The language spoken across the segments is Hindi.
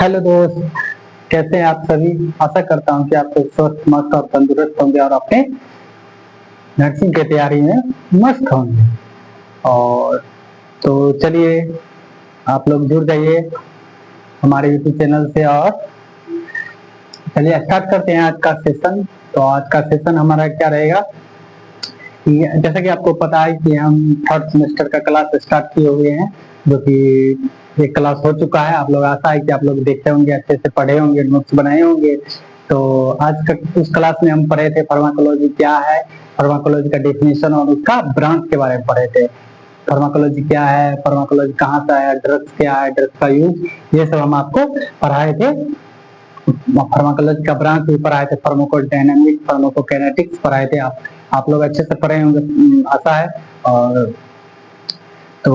हेलो दोस्त, कैसे हैं आप सभी। आशा करता हूं कि आप लोग स्वस्थ मस्त और तंदुरुस्त होंगे और अपने नर्सिंग की तैयारी में मस्त होंगे। और तो चलिए, आप लोग जुड़ जाइए हमारे यूट्यूब चैनल से। और चलिए स्टार्ट करते हैं आज का सेशन। तो आज का सेशन हमारा क्या रहेगा कि जैसा कि आपको पता है कि हम थर्ड सेमेस्टर का क्लास स्टार्ट किए हुए हैं, जो कि एक क्लास हो चुका है। आप लोग आशा है कि आप लोग देखे होंगे, अच्छे से पढ़े होंगे, नोट्स बनाए होंगे। तो आज का उस क्लास में हम पढ़े थे फार्माकोलॉजी क्या है, फार्माकोलॉजी का डेफिनेशन और उसका ब्रांच के बारे में पढ़े थे। फार्माकोलॉजी क्या है, फार्माकोलॉजी कहाँ से आया, ड्रग्स क्या है, ड्रग्स का यूज, ये सब हम आपको पढ़ाए थे। फार्माकोलॉजी का ब्रांच भी पढ़ाए थे, फार्माकोडायनामिक्स, फार्माकोकाइनेटिक्स पढ़ाए थे। आप लोग अच्छे से पढ़े होंगे, आशा है। और तो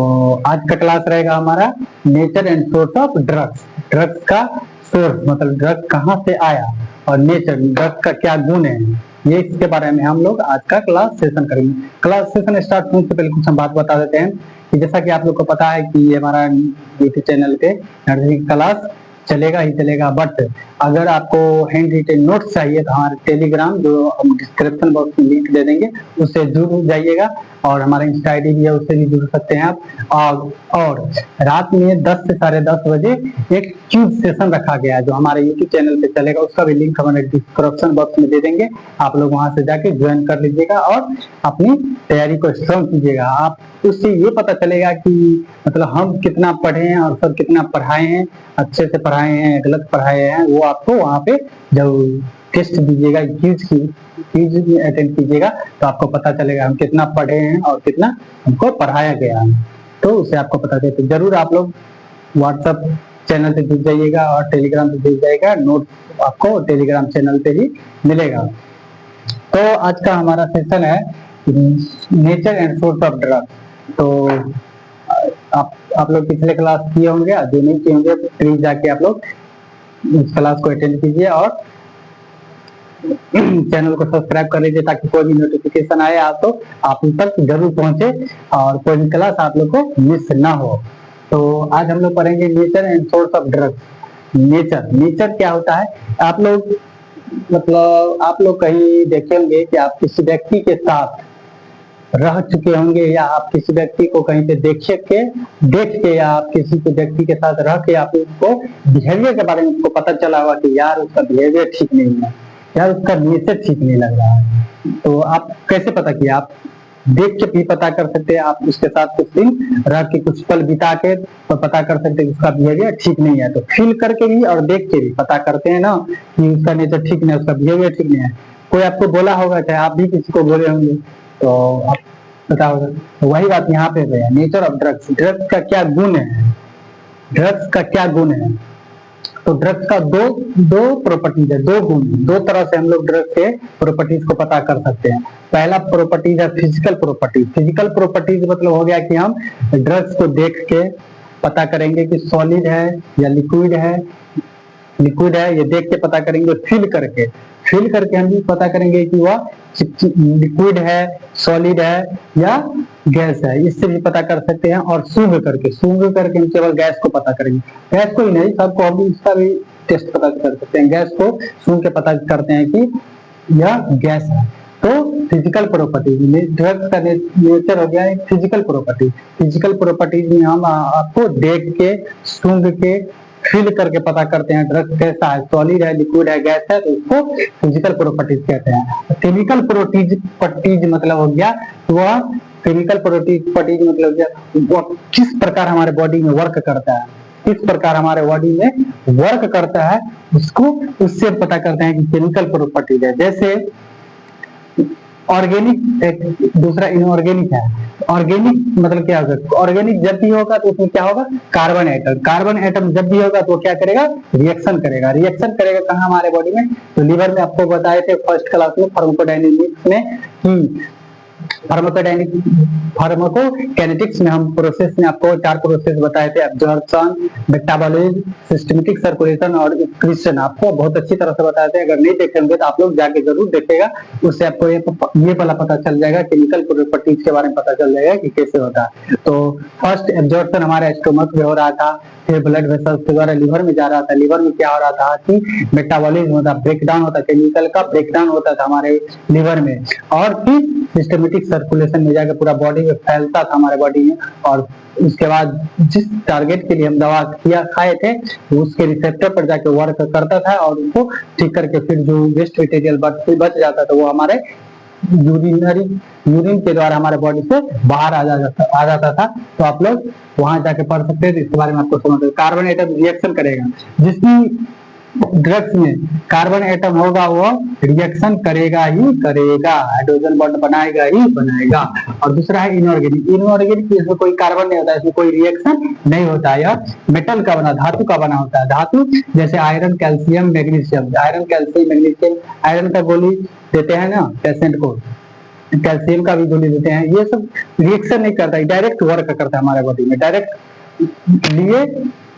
आज का क्लास रहेगा हमारा nature and source of drugs. Drugs का सोर्स मतलब ड्रग कहाँ से आया, और नेचर ड्रग्स का क्या गुण है, ये इसके बारे में हम लोग आज का क्लास सेशन करेंगे। क्लास सेशन स्टार्ट होने से पहले कुछ हम बात बता देते हैं कि जैसा कि आप लोग को पता है कि ये हमारा यूट्यूब चैनल पे नर्सिंग क्लास चलेगा ही चलेगा, बट अगर आपको हैंड रिटेन नोट्स चाहिए तो हमारे टेलीग्राम, जो हम डिस्क्रिप्शन बॉक्स में लिंक दे देंगे, उससे जुड़ जाइएगा। और हमारा इंस्टा आईडी भी है, उससे भी जुड़ सकते हैं आप। और रात में 10 से 10:30 बजे एक क्यूब सेशन रखा गया है जो हमारे यूट्यूब चैनल पे चलेगा, उसका भी लिंक हमारे डिस्क्रिप्शन बॉक्स में दे देंगे। आप लोग वहां से जाके ज्वाइन कर लीजिएगा और अपनी तैयारी को स्ट्रॉन्ग कीजिएगा। आप उससे ये पता चलेगा कि मतलब हम कितना पढ़े हैं और सर कितना पढ़ाए हैं, अच्छे से पढ़ाए हैं, गलत पढ़ाए हैं, वो आपको वहाँ पे जब टेस्ट दीजिएगा, क्विज अटेंड कीजिएगा, तो आपको पता चलेगा हम कितना पढ़े हैं और कितना हमको पढ़ाया गया है। तो उससे आपको पता चले, तो जरूर आप लोग व्हाट्सएप चैनल से जुड़ जाइएगा और टेलीग्राम से जुड़ जाइएगा। नोट आपको टेलीग्राम चैनल पे ही मिलेगा। तो आज का हमारा सेशन है nature and source of drug. तो आप लोग पिछले क्लास किए होंगे, जो नहीं किए होंगे प्लीज जाके आप लोग इस क्लास को अटेंड कीजिए और चैनल को सब्सक्राइब कर लीजिए, ताकि कोई भी नोटिफिकेशन आए तो आप तक जरूर पहुंचे और कोई भी क्लास आप लोग को मिस ना हो। तो आज हम लोग पढ़ेंगे nature and source of drugs. Nature क्या होता है, आप लोग कहीं देखे होंगे कि आप किसी व्यक्ति के साथ रह चुके होंगे, या आप किसी व्यक्ति को कहीं पे देख के या आप किसी को व्यक्ति के साथ रह के आप उसको बिहेवियर के बारे में उसको पता चला होगा कि यार उसका बिहेवियर ठीक नहीं है, यार उसका नेचर ठीक नहीं लग रहा है। तो आप कैसे पता किया, आप देख के भी पता कर सकते हैं, आप उसके साथ कुछ दिन रह के कुछ पल बिता के तो पता कर सकते हैं कि उसका बिहेवियर ठीक नहीं है। तो फील करके भी और देख के भी पता करते हैं ना कि उसका नेचर ठीक नहीं है, उसका बिहेवियर ठीक नहीं है। कोई आपको बोला होगा, चाहे आप भी किसी को बोले होंगे, तो आप पता होगा। तो वही बात यहाँ पे है, नेचर ऑफ ड्रग्स। ड्रग्स का क्या गुण है, ड्रग्स का क्या गुण है। तो ड्रग्स का दो प्रॉपर्टीज है, दो गुण, दो तरह से हम लोग ड्रग्स के प्रॉपर्टीज को पता कर सकते हैं। पहला प्रॉपर्टीज है फिजिकल प्रॉपर्टीज। फिजिकल प्रॉपर्टीज मतलब हो गया कि हम ड्रग्स को देख के पता करेंगे कि सॉलिड है या लिक्विड है। ये देख के पता करेंगे। फील करके हम भी पता करेंगे कि वह लिक्विड है, सॉलिड है या गैस है, इससे भी पता कर सकते हैं। और सूंघ करके हम केवल गैस को पता करेंगे। गैस को ही नहीं, सबको हम इसका भी टेस्ट पता कर सकते हैं। गैस को सूंघ के पता करते हैं कि यह गैस है। तो फिजिकल प्रॉपर्टीज, ड्रग्स का नेचर हो गया एक फिजिकल प्रॉपर्टी। फिजिकल प्रॉपर्टीज में हम आपको देख के, सूंघ के, फील करके पता करते हैं ड्रग्स कैसा है, सॉलिड है, लिक्विड है, गैस है, तो उसको फिजिकल प्रॉपर्टीज कहते हैं। केमिकल प्रॉपर्टीज मतलब हो गया वह केमिकल प्रॉपर्टीज मतलब वो किस प्रकार हमारे बॉडी में वर्क करता है, किस प्रकार हमारे बॉडी में वर्क करता है, उससे पता करते हैं कि केमिकल प्रॉपर्टीज है। जैसे ऑर्गेनिक एक दूसरा इनऑर्गेनिक है। ऑर्गेनिक मतलब क्या होगा, ऑर्गेनिक जब भी होगा तो उसमें क्या होगा, कार्बन एटम जब भी होगा तो क्या करेगा, रिएक्शन करेगा कहाँ, हमारे बॉडी में। तो लीवर में आपको बताए थे फर्स्ट क्लास में फार्माकोडायनामिक्स में कि फार्माकोकाइनेटिक्स में हम प्रोसेस में आपको 4 प्रोसेस बताए थे, एब्जॉर्प्शन, मेटाबॉलिज्म, सिस्टमेटिक सर्कुलेशन और एक्सक्रीशन। आपको बहुत अच्छी तरह से बताए थे। अगर नहीं देखे होंगे तो आप लोग जाके जरूर देखिएगा, उससे आपको ये वाला पता चल जाएगा, केमिकल प्रॉपर्टीज के बारे में पता चल जाएगा कि कैसे होता है। तो फर्स्ट एब्जॉर्प्शन हमारे स्टोमक में हो रहा था, फिर ब्लड वेसल्स के द्वारा लिवर में जा रहा था। लिवर में क्या हो रहा था कि मेटाबॉलिज्म होता, ब्रेकडाउन होता, केमिकल का ब्रेकडाउन होता था हमारे लिवर में, और फिर सिस्टमेटिक सर्कुलेशन में जाकर पूरा बॉडी में फैलता था हमारे बॉडी में, और उसके बाद जिस टारगेट के लिए हम दवा खाए थे उसके रिसेप्टर पर जाके वर्क करता था और उनको ठीक करके फिर जो वेस्ट मटेरियल बच जाता था वो हमारे यूरिन के द्वारा हमारे बॉडी से बाहर आ जाता था। तो आप लोग वहां जाके पढ़ सकते हैं, तो इसके बारे में आपको समझ। कार्बन एटम रिएक्शन करेगा, जिसकी ड्रग्स में कार्बन एटम होगा वो रिएक्शन करेगा ही करेगा, हाइड्रोजन बॉन्ड बनाएगा ही बनाएगा। और दूसरा है इनऑर्गेनिक। इनऑर्गेनिक इसमें कोई कार्बन नहीं होता है, इसमें कोई रिएक्शन नहीं होता है, यह मेटल का बना, धातु का बना होता है। धातु जैसे iron, calcium, magnesium. Iron, calcium, magnesium, iron का गोली देते हैं ना पेशेंट को, कैल्शियम का भी गोली देते हैं। ये सब रिएक्शन नहीं करता है, डायरेक्ट वर्क करता है हमारे बॉडी में, डायरेक्ट लिए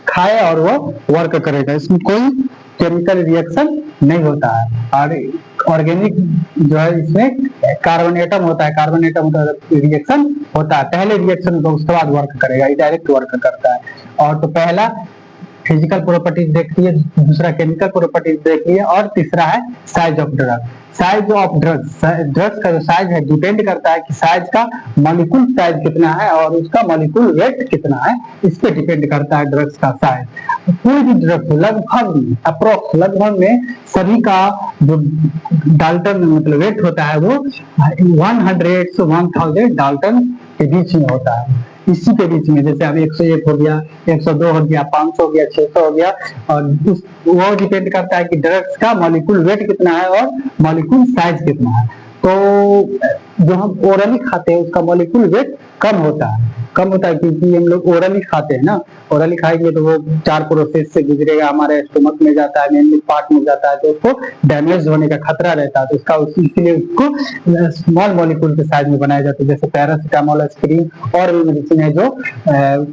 खाए और वो वर्क करेगा, इसमें कोई केमिकल रिएक्शन नहीं होता है। और ऑर्गेनिक जो है इसमें कार्बन एटम होता है, कार्बन एटम रिएक्शन होता है, पहले रिएक्शन होगा उसके बाद वर्क करेगा, ये डायरेक्ट वर्क करता है। और तो पहला फिजिकल प्रॉपर्टीज देख लिए, दूसरा केमिकल प्रॉपर्टीज देख लिए, और तीसरा है size of drug. Size of drugs, drugs का जो साइज है डिपेंड करता है कि साइज का मॉलिक्यूल साइज कितना है और उसका मॉलिक्यूल वेट कितना है, इस पे डिपेंड करता है ड्रग्स का साइज। कोई भी ड्रग्स लगभग अप्रोक्स लगभग में सभी का जो डाल्टन मतलब वेट होता है वो 100 से 1000 डाल्टन के बीच में होता है, इसी के बीच में। जैसे अब 101 हो गया, 102 हो गया, 500 हो गया, 600 हो गया, और वो डिपेंड करता है कि ड्रग्स का मॉलिक्यूल वेट कितना है और मॉलिक्यूल साइज कितना है। तो जो हम ओरली खाते हैं उसका मॉलिक्यूल वेट कम होता है, क्योंकि हम लोग ओरली खाते हैं ना, ओरली खाएंगे तो वो 4 प्रोसेस से गुजरेगा, हमारे स्टोमक में जाता है, मेन पार्ट में जाता है, तो उसको डैमेज होने का खतरा रहता है, तो उसका इसलिए उसको स्मॉल मॉलिक्यूल के साइज में बनाया जाता है। जैसे पैरासिटामोल, एस्पिरिन और भी मेडिसिन है जो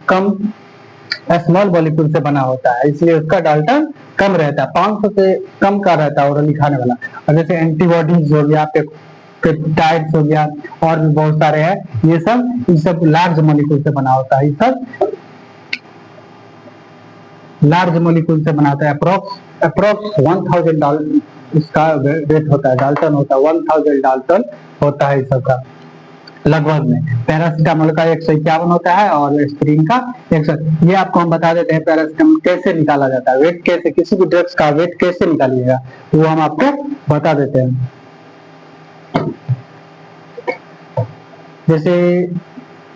कम स्मॉल मॉलिक्यूल से बना होता है, इसलिए उसका डाल्टन कम रहता है, 500 से कम का रहता है ओरली खाने वाला। और जैसे एंटीबॉडीज हो गया, पेप्टाइड्स हो गया, और भी बहुत सारे हैं, ये सब लार्ज मॉलिक्यूल से बना होता है, ये सब लार्ज मॉलिक्यूल से बनाता है। अप्रोक्स 1000 डाल्टन इसका वेट होता है, डाल्टन होता है, 1000 डाल्टन होता है इस सबका लगभग में। पैरासिटामोल का 151 होता है और एस्पिरिन का 100। ये आपको हम बता देते हैं पैरासिटामोल कैसे निकाला जाता है, वेट कैसे, किसी भी ड्रग्स का वेट कैसे निकालिएगा वो हम आपको बता देते हैं। जैसे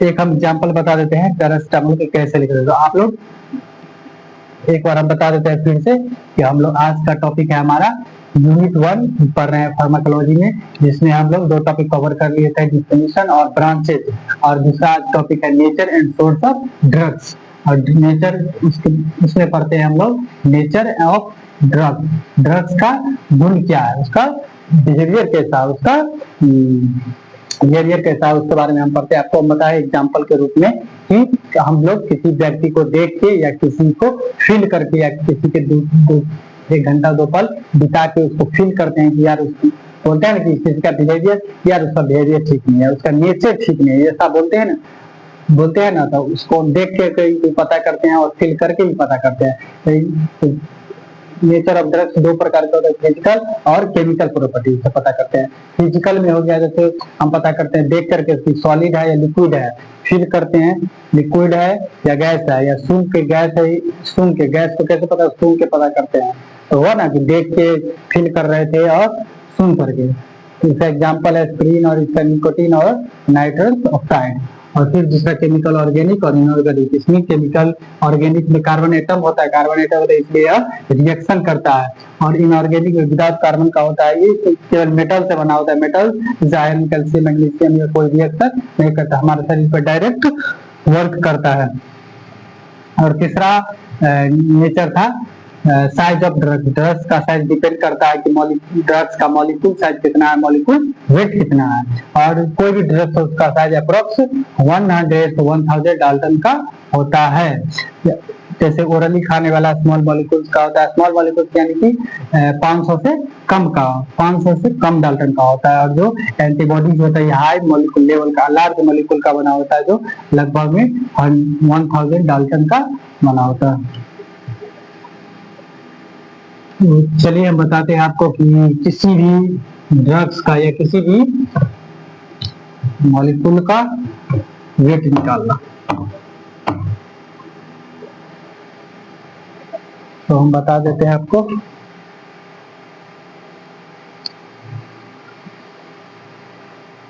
एक हम एग्जांपल बता देते हैं पैरासिटामोल के कैसे लिखते हैं, तो आप लोग एक बार हम बता देते हैं फिर से कि हम लोग आज का टॉपिक है हमारा यूनिट 1 पढ़ रहे हैं फार्माकोलॉजी में, जिसमें हम लोग 2 टॉपिक कवर कर लिए थे, डिफिनेशन और ब्रांचेज, और दूसरा टॉपिक है nature and source of drugs. और नेचर उसमें पढ़ते हैं हम लोग नेचर ऑफ ड्रग, ड्रग्स का गुण क्या है, उसका बिहेवियर कैसा, उसका बिहेवियर कैसा है, उसके बारे में हम पढ़ते हैं। आपको बताया एग्जाम्पल के रूप में कि हम लोग किसी व्यक्ति को देख के या किसी को फील करके या किसी के 1 घंटा 2 पल बिता के उसको फील करते हैं कि यार उसकी बोलते हैं ना कि किसी का बिहेवियर, यार उसका बिहेवियर ठीक नहीं है, उसका नेचर ठीक नहीं है, ऐसा बोलते हैं ना, तो उसको देख के कहीं पता करते हैं और फील करके भी पता करते हैं। नेचर ऑफ ड्रग्स 2 प्रकार के होते हैं, फिजिकल और केमिकल प्रॉपर्टी से पता करते हैं। फिजिकल में हो गया जैसे हम पता करते हैं देख करके सॉलिड है या लिक्विड है, फील करते हैं लिक्विड है या गैस है, या सूंघ के गैस है, सूंघ के गैस को कैसे पता, सूंघ के पता करते हैं, तो हुआ ना कि देख के फील कर रहे थे और सूंघ करके। इसका एग्जाम्पल है एस्पिरिन और इसका निकोटीन और नाइट्रस ऑक्साइड। और फिर दूसरा केमिकल ऑर्गेनिक और इनऑर्गेनिक। इसमें केमिकल ऑर्गेनिक में कार्बन एटम होता है, कार्बन एटम होता है इसलिए यह रिएक्शन करता है, और इनऑर्गेनिक में विदाउट कार्बन का होता है, ये केवल मेटल से बना होता है, मेटल जैसे आयरन, कैल्शियम, मैग्नीशियम, ये कोई रिएक्शन नहीं करता, हमारे शरीर पर डायरेक्ट वर्क करता है। और तीसरा नेचर था साइज ऑफ ड्रग्स, ड्रग्स का साइज डिपेंड करता है कि ड्रग्स का मॉलिक्यूल साइज कितना है, मॉलिक्यूल वेट कितना है, और कोई भी ड्रग्स उसका साइज अप्रोक्स 100 से 1000 डाल्टन का होता है। जैसे ओरली खाने वाला स्मॉल मॉलिक्यूल्स का होता है, स्मॉल मॉलिक्यूल्स यानी कि 500 से कम डाल्टन का होता है, और जो एंटीबॉडीज होता है हाई मॉलिक्यूल लेवल का, लार्ज मॉलिक्यूल का बना होता है, जो लगभग में 1000 डाल्टन का बना होता है। तो चलिए हम बताते हैं आपको कि किसी भी ड्रग्स का या किसी भी मॉलिक्यूल का वेट निकालना। तो हम बता देते हैं आपको।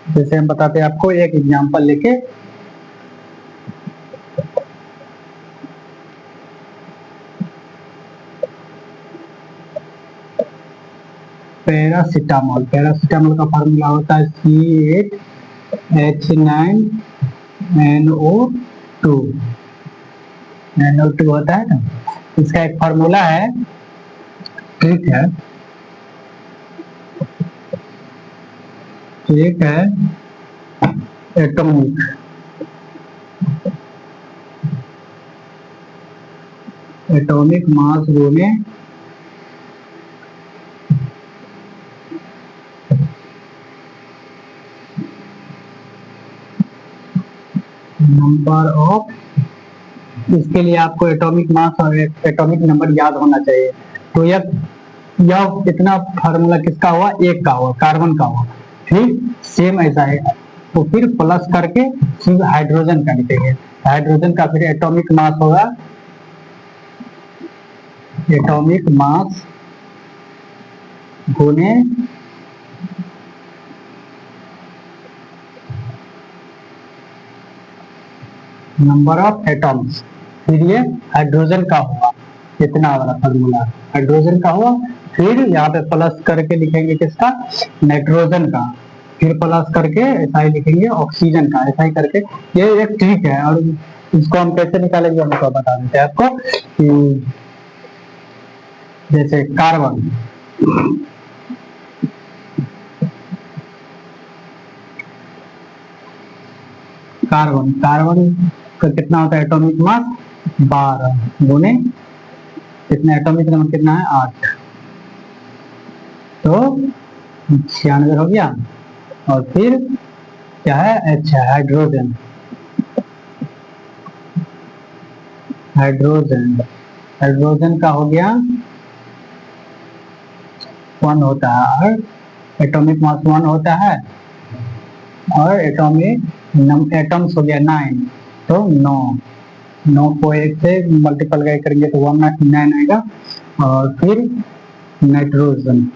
जैसे हम बताते हैं आपको एक एग्जांपल लेके, पैरासिटामोल। पैरासिटामोल का फार्मूला होता है C8H9NO2। NO2 होता है ना, इसका एक फार्मूला है, ठीक है, एक है एटॉमिक मास गुने नंबर ऑफ। इसके लिए आपको एटॉमिक मास और एटॉमिक नंबर याद होना चाहिए। तो यह इतना फार्मूला किसका हुआ? एक का हुआ, कार्बन का हुआ। फिर सेम ऐसा है, तो फिर प्लस करके फिर हाइड्रोजन का लिखेंगे। हाइड्रोजन का फिर एटॉमिक मास होगा, एटॉमिक मास गुने नंबर ऑफ एटॉम्स। फिर ये हाइड्रोजन का हुआ, इतना वाला फार्मूला हाइड्रोजन का हुआ। फिर यहाँ पे प्लस करके लिखेंगे किसका? नाइट्रोजन का। फिर प्लस करके ऐसा ही लिखेंगे ऑक्सीजन का, ऐसा ही करके। ये एक ट्रिक है, और इसको हम कैसे निकालेंगे हमको बता देते हैं आपको कि जैसे कार्बन, कार्बन का कितना होता है एटॉमिक मास? 12 गुने कितना, एटॉमिक नंबर कितना है? 8। तो 96 हो गया। और फिर क्या है? H है, हाइड्रोजन। हाइड्रोजन का हो गया 1 होता है, और एटॉमिक मास 1 होता है, और एटम्स हो गया 9। तो 9 को 1 से मल्टीपल करेंगे तो 109 आएगा। और फिर नाइट्रोजन,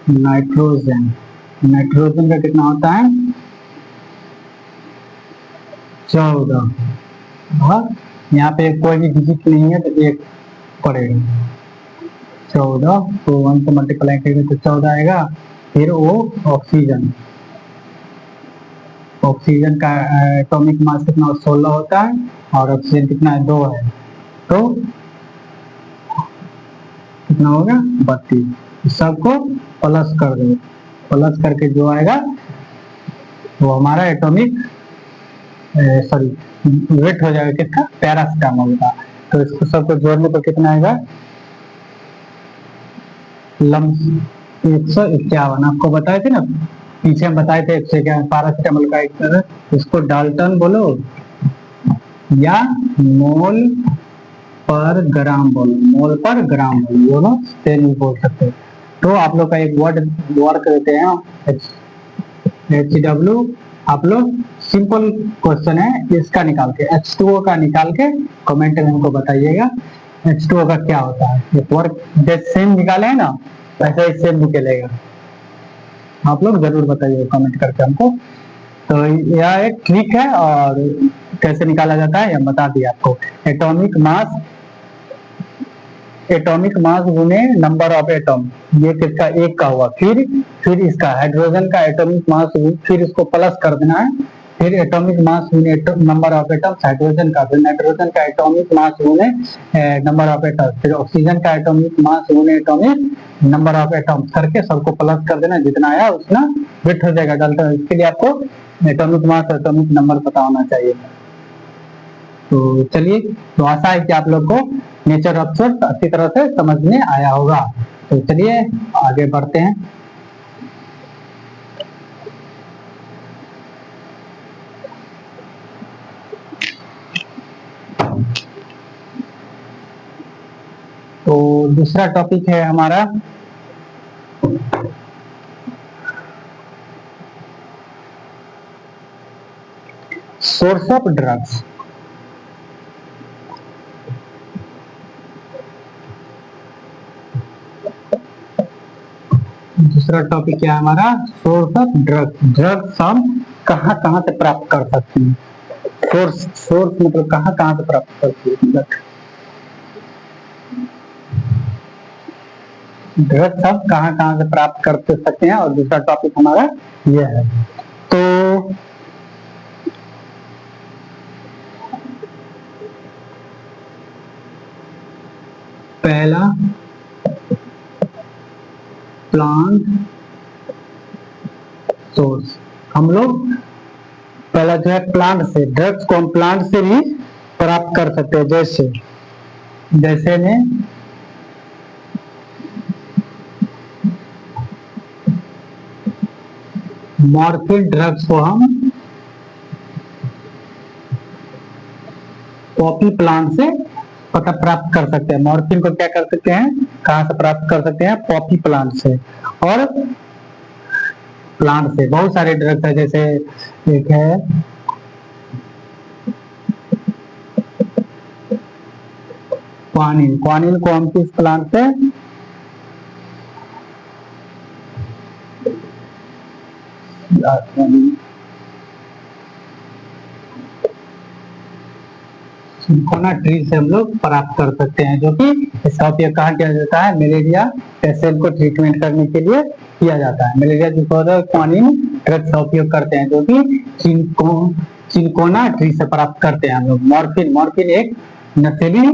नाइट्रोजन का कितना होता है? 14। और यहाँ पे कोई भी डिजिट नहीं है तो 1 पड़ेगा। 14 को 1 से मल्टीप्लाई करेंगे तो 14 आएगा। फिर वो ऑक्सीजन का एटॉमिक मास कितना? 16 होता है, और ऑक्सीजन कितना है? 2 है। तो कितना होगा? 32। सबको प्लस कर दो, प्लस करके जो आएगा वो हमारा एटॉमिक सॉरी वेट हो जाएगा किसका? पैरासिटामोल का। तो इसको सबको जोड़ने पर कितना आएगा? 151। आपको बताए थे ना, पीछे हम बताए थे 151 पैरासिटामोल का। एक इसको डाल्टन बोलो या मोल पर ग्राम बोलो, मोल पर ग्राम बोलो, दोनों सेम ही बोल सकते हैं। तो आप लोग का एक वर्ड करते हैं HW। आप लोग सिंपल क्वेश्चन है, इसका निकाल के H2O का निकाल के कमेंट में हमको बताइएगा H2O का क्या होता है। एक वर्क जैसे सेम निकाले है ना, वैसा ही सेम निकलेगा। आप लोग जरूर बताइए कमेंट करके हमको। तो यह एक ट्रिक है, और कैसे निकाला जाता है हम बता दिए आपको। एटॉमिक मास गुने नंबर ऑफ एटम, ये किसका? 1 का हुआ। फिर इसका हाइड्रोजन का एटॉमिक मास, फिर इसको प्लस कर देना है। फिर एटॉमिक मास गुने नंबर ऑफ एटम्स हाइड्रोजन का। फिर नाइट्रोजन का एटॉमिक मास गुने नंबर ऑफ एटम्स। फिर ऑक्सीजन का एटॉमिक मास गुने एटॉमिक नंबर ऑफ एटम्स करके सबको प्लस कर देना, जितना आया उतना वेट हो जाएगा डालता। इसके लिए आपको एटॉमिक मास और एटॉमिक नंबर पता होना चाहिए। तो चलिए, तो आशा है कि आप लोग को नेचर ऑफ सोर्स अच्छी तरह से समझ में आया होगा। तो चलिए आगे बढ़ते हैं। दूसरा टॉपिक है हमारा सोर्स ऑफ ड्रग्स। दूसरा टॉपिक क्या है हमारा, सोर्स ऑफ ड्रग्स। ड्रग्स हम कहाँ कहाँ से प्राप्त कर सकते हैं। सोर्स, सोर्स मतलब कहाँ कहाँ से प्राप्त कर सकते हैं ड्रग्स हम कहाँ कहाँ से प्राप्त कर सकते हैं। और दूसरा टॉपिक हमारा यह है। तो पहला प्लांट सोर्स, हम लोग पहला जो है प्लांट से, ड्रग्स को हम प्लांट से भी प्राप्त कर सकते हैं। जैसे जैसे में मॉर्फिन ड्रग्स को हम पॉपी प्लांट से पता प्राप्त कर सकते हैं। मॉर्फिन को क्या कर सकते हैं, कहाँ से प्राप्त कर सकते हैं, पॉपी प्लांट से। और प्लांट से बहुत सारे ड्रग्स है, जैसे एक है क्वानिन। क्वानिन को हम किस प्लांट से, सिंकोना ट्री से हम लोग प्राप्त कर सकते हैं, जो कि इसका उपयोग कहाँ किया जाता है, मलेरिया पेशेंट को ट्रीटमेंट करने के लिए किया जाता है। मलेरिया डिसऑर्डर क्वानिन ड्रग्स का उपयोग करते हैं, जो कि चिंकोना ट्री से प्राप्त करते हैं हम लोग। मॉर्फिन, मॉर्फिन एक नशीली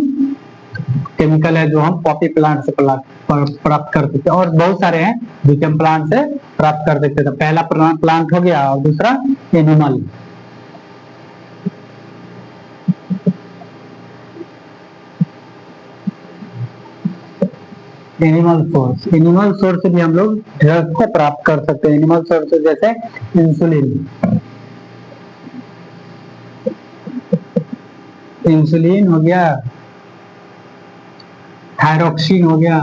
केमिकल है जो हम पॉपी प्लांट से प्राप्त कर सकते हैं। और बहुत सारे हैं जो कि हम प्लांट से प्राप्त कर सकते हैं। तो पहला प्लांट हो गया और दूसरा animal. Animal source, animal source से भी हम लोग ड्रग्स को प्राप्त कर सकते हैं। एनिमल सोर्स जैसे इंसुलिन, इंसुलिन हो गया, थायरोक्सिन हो गया।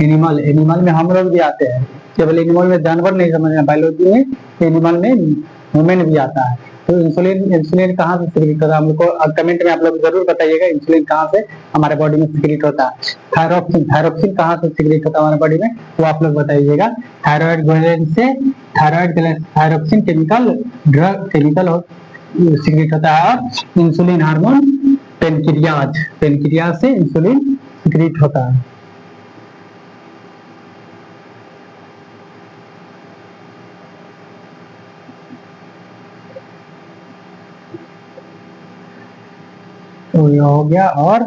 एनिमल, एनिमल में हम लोग भी आते हैं। केवल एनिमल में जानवर नहीं समझना, बायोलॉजी में एनिमल में ह्यूमन भी आता है। तो इंसुलिन, इंसुलिन कहाँ से सिक्रीट होता है, हम लोग को कमेंट में आप लोग जरूर बताइएगा इंसुलिन कहाँ से हमारे बॉडी में सिक्रीट होता है। थायरोक्सिन, थायरोक्सिन कहाँ से सिक्रीट होता है हमारे बॉडी में, वो आप लोग बताइएगा। थायराइड ग्लैंड से thyroid gland thyroxine chemical drug chemical secrete होता है। और इंसुलिन हार्मोन पेनक्रियाज, पेनक्रियाज से इंसुलिन सिक्रीट होता है। तो ये हो गया। और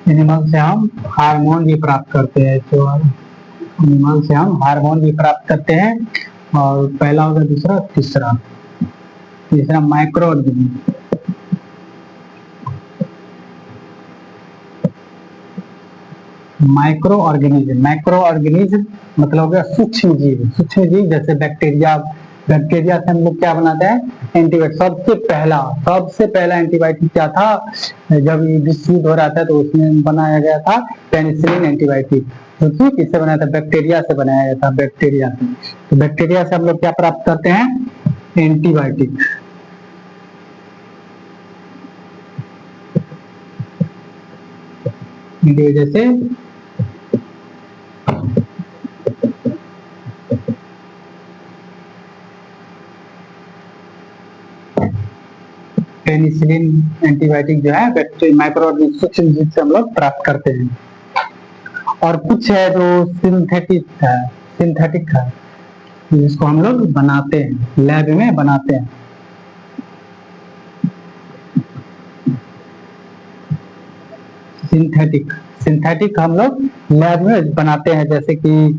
एनिमल से हम हार्मोन भी प्राप्त करते हैं। तो एनिमल से हम हार्मोन भी प्राप्त करते हैं। और पहला हो गया, दूसरा, तीसरा, तीसरा micro organism. Micro organism, micro organism मतलब हो गया सूक्ष्म जीव। सूक्ष्म जीव जैसे बैक्टीरिया, बैक्टीरिया से हम लोग क्या बनाते हैं, एंटीबायोटिक। सबसे पहला एंटीबायोटिक क्या था, जब विश्व युद्ध हो रहा था तो उसमें बनाया गया था पेनिसिलिन एंटीबायोटिक, जो कि किससे बनाया था, बैक्टीरिया से बनाया गया था, बैक्टीरिया से। तो बैक्टीरिया से हम लोग क्या प्राप्त करते हैं, एंटीबायोटिक। जैसे पेनिसिलिन एंटीबायोटिक जो है बैक्टीरिया माइक्रो ऑर्गेनिज्म से हम लोग प्राप्त करते हैं। और कुछ है जो सिंथेटिक है, सिंथेटिक है जिसको हम लोग बनाते हैं, लैब में बनाते हैं। सिंथेटिक, सिंथेटिक हम लोग लैब में बनाते हैं, जैसे कि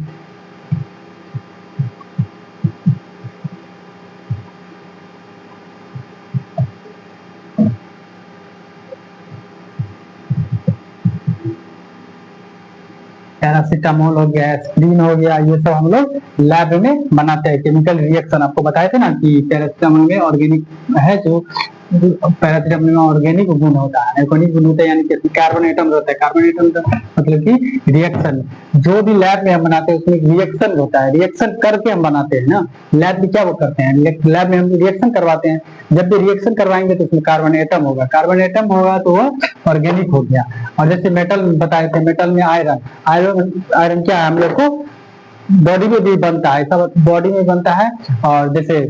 पैरासीटामोल हो गया, एस्प्रिन हो गया, ये सब हम लोग लैब में बनाते हैं। केमिकल रिएक्शन आपको बताए थे ना कि पैरासीटामोल में ऑर्गेनिक है, जो पैरासीटामोल में ऑर्गेनिक गुण होता है, ऑर्गेनिक गुण होता है यानी कि कार्बन एटम होता है। कार्बन एटम का मतलब कि रिएक्शन, जो भी लैब में हम बनाते हैं उसमें रिएक्शन होता है, रिएक्शन करके हम बनाते हैं ना। लैब में क्या वो करते हैं, लैब में हम रिएक्शन करवाते हैं। जब भी रिएक्शन करवाएंगे तो उसमें कार्बन एटम होगा, कार्बन एटम होगा तो वो ऑर्गेनिक हो गया। और जैसे मेटल बताए थे, मेटल में आयरन, आयरन क्या है, हम लोग को बॉडी में भी बनता है, सब बॉडी में बनता है। और जैसे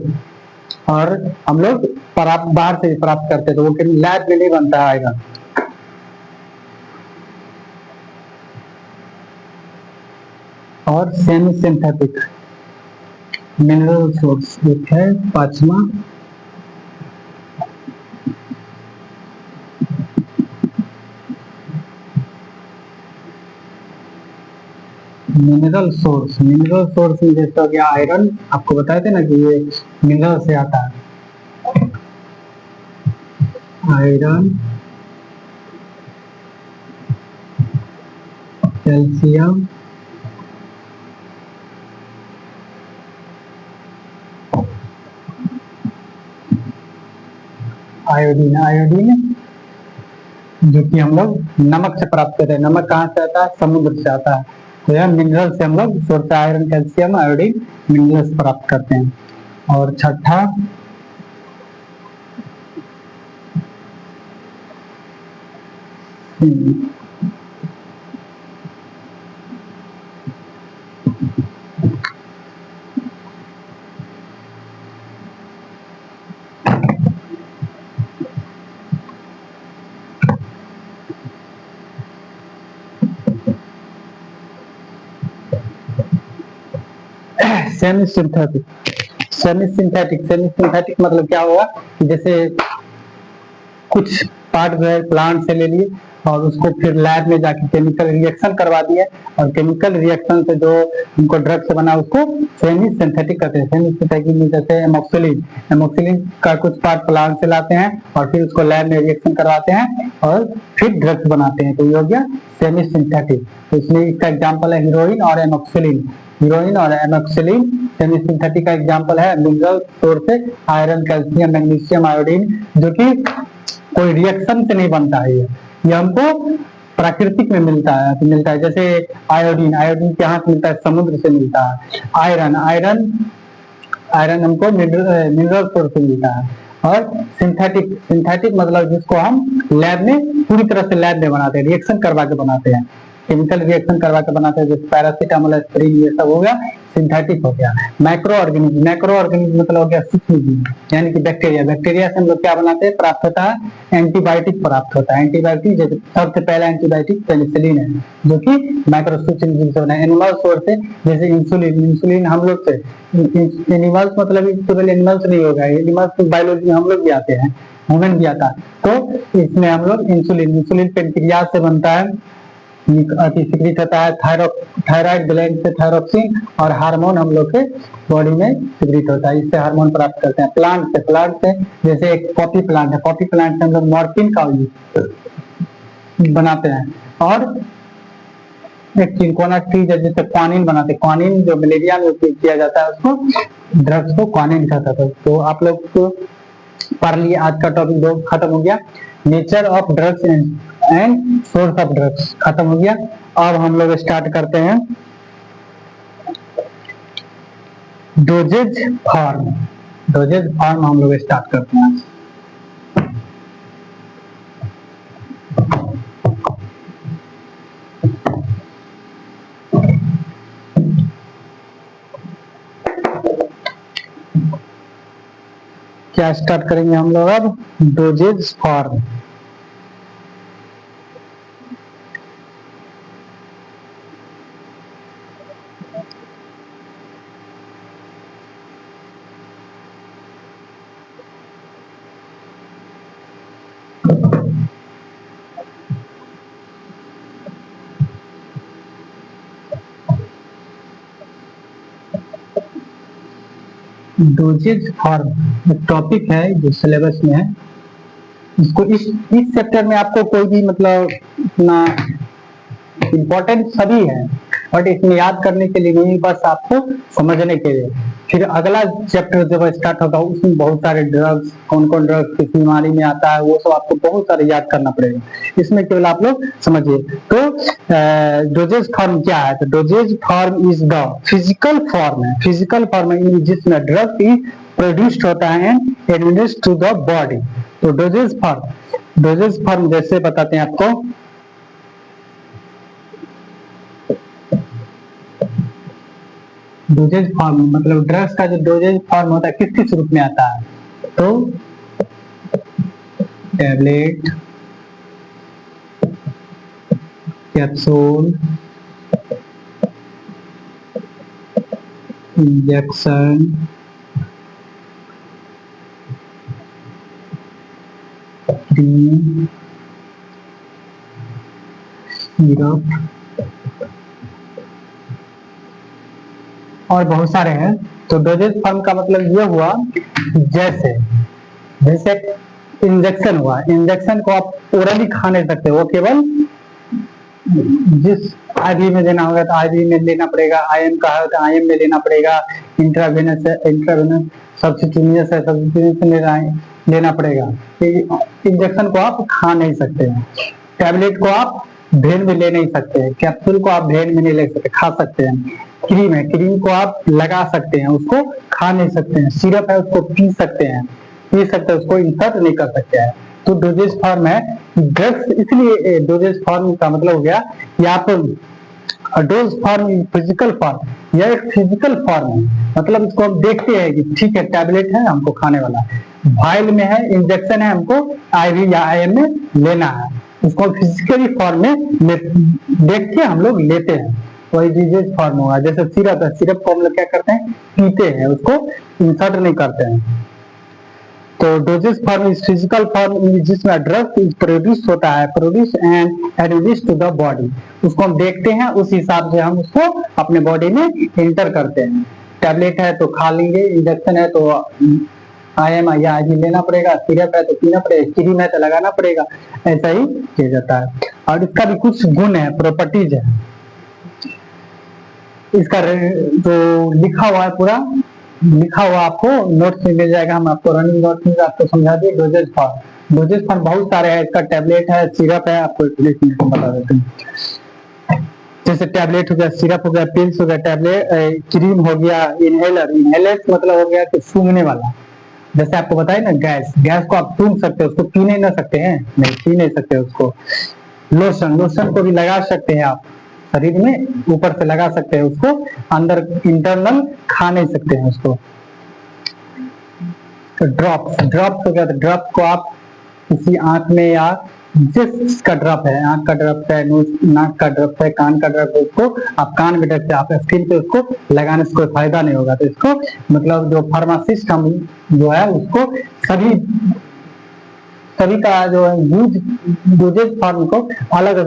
और हम लोग बाहर से प्राप्त करते हैं, तो वो लैब में नहीं बनता है आयरन। और सेमी सिंथेटिक मिनरल सोर्स एक है, पांचवा मिनरल सोर्स। मिनरल सोर्स में जैसे हो गया आयरन, आपको बताए थे ना कि ये मिनरल से आता है। Iron, calcium, iodine. आयोडीन जो कि हम लोग नमक से प्राप्त करते हैं। नमक कहाँ से आता है, समुद्र से आता है। तो यह मिनरल से हम लोग source iron, calcium, iodine mineral से प्राप्त करते हैं। और छठा semi synthetic. Semi synthetic, semi synthetic मतलब क्या हुआ कि जैसे कुछ पार्ट जो है प्लांट से ले लिए और उसको फिर लैब में जाके केमिकल रिएक्शन करवा दिए, और केमिकल रिएक्शन से जो उनको ड्रग्स बना उसको सेमी सिंथेटिक कहते हैं। सेमी सिंथेटिक में जैसे एमोक्सिलिन, एमोक्सिलिन का कुछ पार्ट प्लांट से लाते हैं और फिर उसको लैब में रिएक्शन करवाते हैं और फिर ड्रग्स बनाते हैं, तो ये हो गया सेमी सिंथेटिक। तो इसमें इसका एग्जाम्पल है हीरोइन और एमोक्सिलिन। हीरोइन और एमोक्सिलिन सेमी सिंथेटिक का एग्जाम्पल है। मिनरल सोर्स से आयरन, कैल्शियम, मैग्नीशियम, आयोडीन, जो कि कोई रिएक्शन से नहीं बनता है। ये हमको प्राकृतिक में मिलता है। जैसे आयोडीन, आयोडीन कहाँ से मिलता है, समुद्र से मिलता है। आयरन, आयरन आयरन हमको मिनरल सोर्स से मिलता है। और सिंथेटिक, सिंथेटिक मतलब जिसको हम लैब में पूरी तरह से लैब में बनाते हैं, रिएक्शन करवा के बनाते हैं, केमिकल रिएक्शन करवा के बनाते हैं, जैसे पैरासीटामोल, एस्पिरिन, ये सब हो गया सिंथेटिक हो गया। माइक्रो ऑर्गेनिज्म, माइक्रो ऑर्गेनिज्म मतलब हो गया सूक्ष्म जीव यानी कि बैक्टीरिया। बैक्टीरिया से हम लोग क्या बनाते हैं, प्राप्त होता है एंटीबायोटिक प्राप्त होता है। एंटीबायोटिक जैसे सबसे पहला एंटीबायोटिक पेनिसिलिन है, जो कि माइक्रो सूक्ष्म जीव से बना है। एनिमल सोर्स है, जैसे इंसुलिन, इंसुलिन हम लोग से, एनिमल्स मतलब केवल एनिमल्स नहीं होगा, एनिमल्स बायोलॉजी में हम लोग भी आते हैं, ह्यूमन भी आता है। तो इसमें हम लोग इंसुलिन, इंसुलिन पेनक्रियाज से बनता है, सिक्रिट होता है थायराइड ग्लैंड से थायरोक्सिन, और हार्मोन हम लोग के बॉडी में सिक्रिट होता है, इससे हार्मोन प्राप्त करते हैं। प्लांट से, प्लांट से जैसे एक कॉफी प्लांट है, कॉफी प्लांट से हम लोग मॉर्फिन का बनाते हैं। और एक चिंकोना ट्री है जिससे क्वानिन बनाते हैं, क्वानिन जो मलेरिया में उपयोग किया जाता है, उसको ड्रग्स को क्वानिन कहता था। तो आप लोग को पढ़ लिए, आज का टॉपिक दो खत्म हो गया। Nature of drugs and source of drugs खत्म हो गया। अब हम लोग स्टार्ट करते हैं डोजेज फॉर्म। डोजेज फॉर्म हम लोग स्टार्ट करते हैं। क्या स्टार्ट करेंगे हम लोग अब, डोजेज फॉर्म। डोजेज फॉर्म एक टॉपिक है जो सिलेबस में है। इसको इस चैप्टर में आपको कोई भी मतलब इतना इम्पोर्टेंट सभी है, बट इसमें याद करने के लिए नहीं, बस आपको समझने के लिए। फिर अगला चैप्टर जब स्टार्ट होगा उसमें बहुत सारे ड्रग्स, कौन कौन ड्रग्स किस बीमारी में आता है वो सब आपको बहुत सारे याद करना पड़ेगा। इसमें केवल आप लोग समझिए। तो डोजेज फॉर्म क्या है? तो dosage form is the physical form है, फिजिकल फॉर्म है जिसमें ड्रग इज प्रोड्यूस्ड होता है and administered to the body. तो डोजेज फॉर्म जैसे बताते हैं आपको। डोजेज फॉर्म मतलब ड्रग्स का जो डोजेज फॉर्म होता है किस किस रूप में आता है? तो tablet, capsule, injection, cream, syrup और बहुत सारे हैं। तो डोजेज फॉर्म का मतलब ये हुआ जैसे जैसे इंजेक्शन हुआ, इंजेक्शन को आप ओरली खा नहीं सकते, वो केवल जिस आईवी में देना होगा तो आईवी में लेना पड़ेगा, आईएम का है तो आईएम में लेना पड़ेगा, इंट्रावेनस है इंट्रावेनस, सब्सिक्यूनियस है सब्सिक्यूनियस लेना पड़ेगा। इंजेक्शन को आप खा नहीं सकते हैं, टैबलेट को आप भेन में ले नहीं सकते, कैप्सूल को आप भेन में नहीं ले सकते, खा सकते हैं। क्रीम है, क्रीम को आप लगा सकते हैं, उसको खा नहीं सकते हैं। सिरप है, उसको पी सकते हैं, उसको इंसर्ट नहीं कर सकते हैं। तो डोजेज फॉर्म है ड्रग्स, इसलिए डोजेज फॉर्म का मतलब हो गया कि आप डोज फॉर्म फिजिकल फॉर्म, यह एक फिजिकल फॉर्म है, मतलब इसको हम देखते हैं कि ठीक है टैबलेट है हमको खाने वाला, वाइल में है, इंजेक्शन है हमको आईवी या आईएम में लेना है, उसको फिजिकली फॉर्म में देख के हम लोग लेते हैं, वही डोजेज फॉर्म होगा। जैसे सिरप है, सिरप को हम लोग क्या करते हैं, पीते हैं, उसको इंसर्ट नहीं करते हैं। तो dosage form is physical form जिसमें ड्रग प्रोड्यूस होता है, produce and administered to the body, उसको हम देखते हैं, उस हिसाब से हम उसको अपने बॉडी में इंटर करते हैं। टैबलेट है तो खा लेंगे, इंजेक्शन है तो आईएम या आईवी लेना पड़ेगा, सिरप है तो पीना पड़ेगा, क्रीम है तो लगाना पड़ेगा, ऐसा ही किया जाता है। और इसका भी कुछ गुण है, प्रॉपर्टीज है, इसका जो लिखा हुआ है पूरा लिखा हुआ आपको नोट्स में मिल जाएगा, हम आपको रनिंग नोट्स में आपको समझा दिए। डोजेज फॉर्म बहुत सारे हैं, इसका टैबलेट है, सिरप है, आपको बता देते हैं। जैसे टैबलेट हो गया, सिरप हो गया, पिल्स हो गया, टैबलेट क्रीम हो गया, इनहेलर मतलब हो गया कि सूंघने वाला। जैसे आपको बताया ना गैस को आप सूंघ सकते हो, उसको पी नहीं सकते हैं, नहीं पी नहीं सकते उसको। लोशन को भी लगा सकते हैं आप शरीर में, ऊपर से लगा सकते हैं उसको, अंदर इंटरनल खा नहीं सकते हैं उसको। तो ड्रॉप्स हो गया, तो ड्रॉप को आप किसी आंख में या जिसका ड्रॉप है, आंख का ड्रॉप है, नाक का ड्रॉप है, कान का ड्रॉप है, उसको आप कान में रखते आप स्किन पे उसको लगाने से कोई फायदा नहीं होगा। तो इसको मतलब जो फार्मासिस्ट हम जो है उसको सभी का जो यूज डोजेज फॉर्म को अलग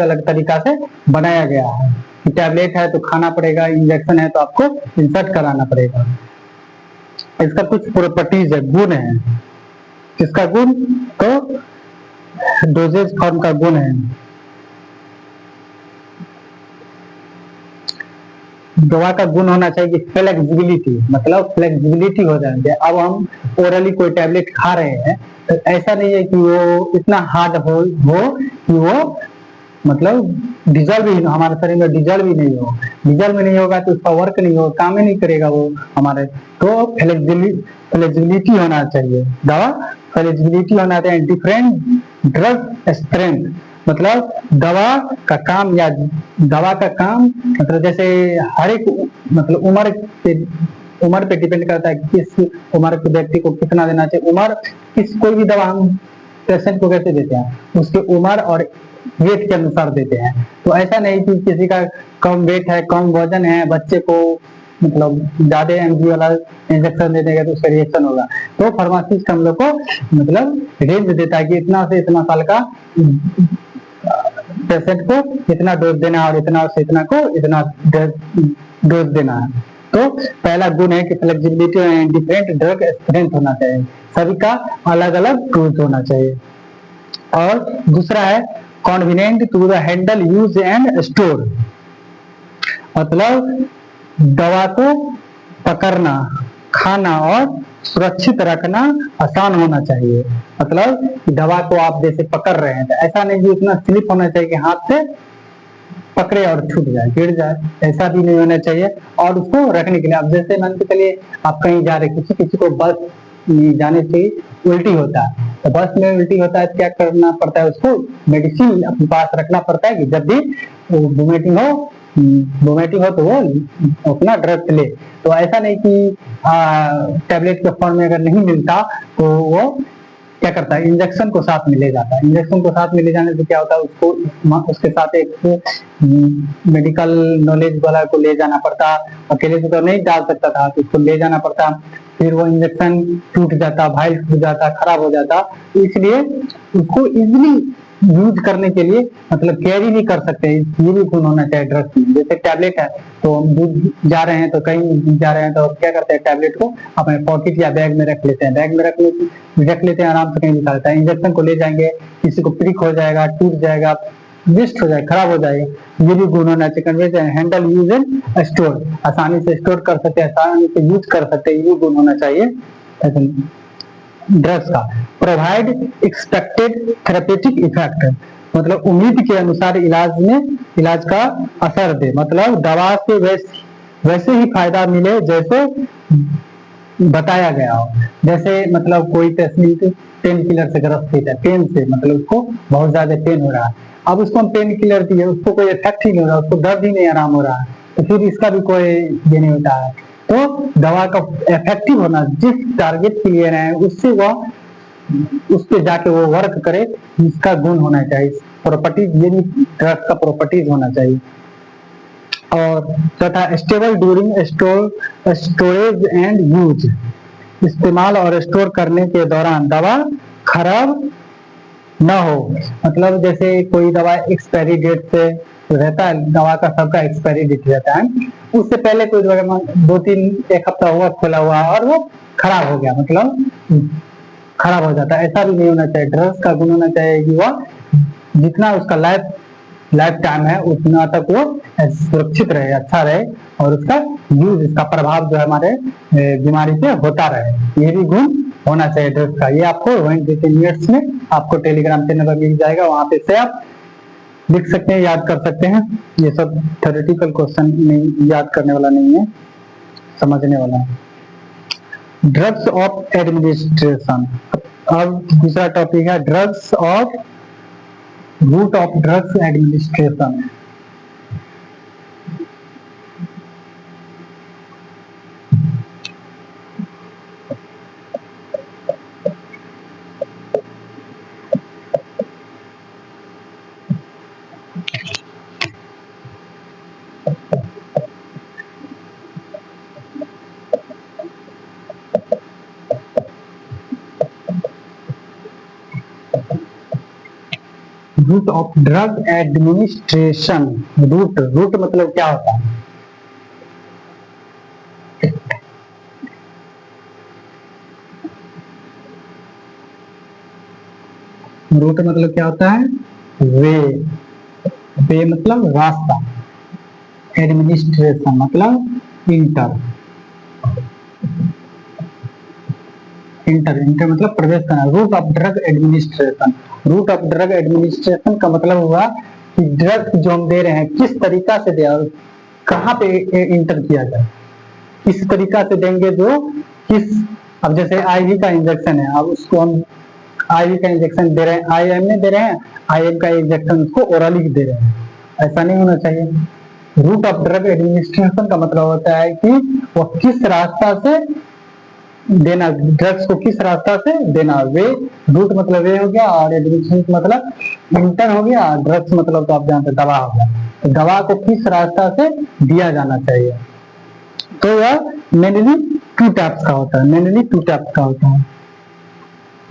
अलग तरीका से बनाया गया है। टैबलेट है तो खाना पड़ेगा, इंजेक्शन है तो आपको इंसर्ट कराना पड़ेगा। इसका कुछ प्रॉपर्टीज है, गुण है। किसका गुण? तो डोजेज फॉर्म का गुण है। दवा का गुण होना चाहिए फ्लेक्सिबिलिटी, मतलब फ्लेक्सिबिलिटी हो जाए। अब हम ओरली कोई टैबलेट खा रहे हैं तो ऐसा नहीं है कि वो इतना हार्ड हो कि वो मतलब डिजॉल्व ही हमारे शरीर में डिजॉल्व ही नहीं हो। डिजॉल्व नहीं होगा तो उसका वर्क नहीं होगा, काम ही नहीं करेगा वो हमारे। तो फ्लेक्सिबिलिटी होना चाहिए, दवा फ्लेक्सिबिलिटी होना चाहिए। डिफरेंट ड्रग स्ट्रेंथ, मतलब दवा का काम या दवा का काम मतलब जैसे हर एक मतलब उम्र पे डिपेंड करता है कि किस उम्र के व्यक्ति को कितना देना चाहिए। उम्र कोई भी दवा हम पेशेंट को कैसे देते हैं, उसके उम्र और वेट के अनुसार देते हैं। तो ऐसा नहीं कि किसी का कम वेट है, कम वजन है, बच्चे को मतलब ज्यादा एमजी वाला इंजेक्शन दे देगा तो उसका रिएक्शन होगा। तो फार्मासिस्ट हम लोग को मतलब रेंज देता है कि इतना से इतना साल का पेशेंट को इतना डोज देना है और इतना से इतना को इतना डोज देना है। तो पहला गुण है कि flexibility and different drug strength होना चाहिए, सभी का अलग अलग डोज होना चाहिए। और दूसरा है convenient to the handle, use and store. मतलब दवा को पकड़ना, खाना और सुरक्षित रखना आसान होना चाहिए। मतलब दवा को आप जैसे पकड़ रहे हैं तो ऐसा नहीं कि उतना स्लिप होना चाहिए कि हाथ से पकड़े और छूट जाए, गिर जाए, ऐसा भी नहीं होना चाहिए। और उसको रखने के लिए आप जैसे मान के चलिए आप कहीं जा रहे, किसी किसी को बस में जाने से उल्टी होता है, तो बस में उल्टी होता है तो क्या करना पड़ता है, उसको मेडिसिन अपने पास रखना पड़ता है कि जब भी वोमिटिंग हो तो वो अपना ड्रग्स ले। तो ऐसा नहीं कि टैबलेट के फॉर्म में अगर नहीं मिलता तो वो क्या करता है, इंजेक्शन को साथ में ले जाता है। इंजेक्शन को साथ में ले जाने से क्या होता है, उसको उसके साथ एक मेडिकल नॉलेज वाला को ले जाना पड़ता, अकेले से तो नहीं डाल सकता था, तो उसको ले जाना पड़ता। फिर वो इंजेक्शन टूट जाता, भाई टूट जाता, खराब हो जाता, तो इसलिए उसको इजिली यूज करने के लिए मतलब कैरी भी कर सकते हैं, ये भी गुण होना चाहिए ड्रग्स में। जैसे टैबलेट है तो हम दूर जा रहे हैं तो कहीं जा रहे हैं तो क्या करते हैं, टैबलेट को अपने पॉकेट या बैग में रख लेते हैं, बैग में रख लेते हैं, आराम से कहीं निकाल लेते हैं। इंजेक्शन को ले जाएंगे, किसी को प्रिक हो जाएगा, टूट जाएगा, वेस्ट हो जाएगा, खराब हो जाएगा, ये भी गुण होना चाहिए। हैंडल, यूज एंड स्टोर, आसानी से स्टोर कर सकते हैं, आसानी से यूज कर सकते हैं, ये गुण होना चाहिए ड्रग्स का। प्रोवाइड एक्सपेक्टेड थेरेपेटिक इफेक्ट, मतलब उम्मीद के अनुसार इलाज का असर दे, मतलब दवा से वैसे ही फायदा मिले जैसे बताया गया हो। जैसे मतलब कोई पेशेंट पेन किलर से ग्रसित है, पेन से मतलब उसको बहुत ज्यादा पेन हो रहा है, अब उसको हम पेन किलर दिए, उसको कोई इफेक्ट ही नहीं हो रहा, उसको दर्द ही नहीं आराम हो रहा है, तो फिर इसका भी कोई ये नहीं होता है। तो दवा का इफेक्टिव होना, जिस टारगेट के लिए रहे उससे वह उस पे जाके वो वर्क करे, इसका गुण होना चाहिए। प्रॉपर्टीज, ये भी ड्रग्स का प्रॉपर्टीज होना चाहिए। और तथा stable during storage and use, इस्तेमाल और स्टोर करने के दौरान दवा खराब न हो। मतलब जैसे कोई दवा एक्सपायरी डेट से रहता है, दवा का सबका एक्सपायरी डेट रहता है, उससे पहले कोई दवा 2-3 हफ्ता हुआ खोला हुआ और वो खराब हो गया, मतलब खराब हो जाता है, ऐसा भी नहीं होना चाहिए। ड्रग्स का गुण होना चाहिए कि वह जितना उसका लाइफ टाइम है उतना तक वो सुरक्षित रहे, अच्छा रहे, और उसका यूज, इसका प्रभाव जो है हमारे बीमारी से होता रहे, ये भी गुण होना चाहिए ड्रग्स का। ये आपको 1 मिनट्स में आपको टेलीग्राम चैनल पर मिल जाएगा, वहां पे से आप लिख सकते हैं, याद कर सकते हैं। ये सब थ्योरेटिकल क्वेश्चन नहीं, याद करने वाला नहीं है, समझने वाला है। ड्रग्स ऑफ एडमिनिस्ट्रेशन, अब दूसरा टॉपिक है drugs of route of drugs administration. Route of drug administration, route मतलब क्या होता है, रूट मतलब क्या होता है, वे मतलब रास्ता, एडमिनिस्ट्रेशन मतलब इंटर मतलब प्रवेश करना। Route of drug administration, route of drug administration का मतलब हुआ कि ड्रग जो हम दे रहे हैं किस तरीका से दे और कहाँ पे इंटर किया जाए, किस तरीका से देंगे, जो किस, अब जैसे आईवी का इंजेक्शन है, अब उसको हम आईवी का इंजेक्शन दे रहे हैं, आईएम में दे रहे हैं, आईएम का इंजेक्शन उसको ओरली दे रहे हैं, ऐसा नहीं होना चाहिए। रूट ऑफ ड्रग एडमिनिस्ट्रेशन का मतलब होता है कि वो किस रास्ता से देना, ड्रग्स को किस रास्ता से देना, वे, रूट मतलब वे हो गया, और एडमिनिस्ट्रेशन मतलब इंटर हो गया, ड्रग्स मतलब तो आप जानते हैं दवा हो गया, तो दवा को किस रास्ता से दिया जाना चाहिए। तो यह मेनली 2 टाइप्स का होता है, मेनली 2 टाइप्स का होता है।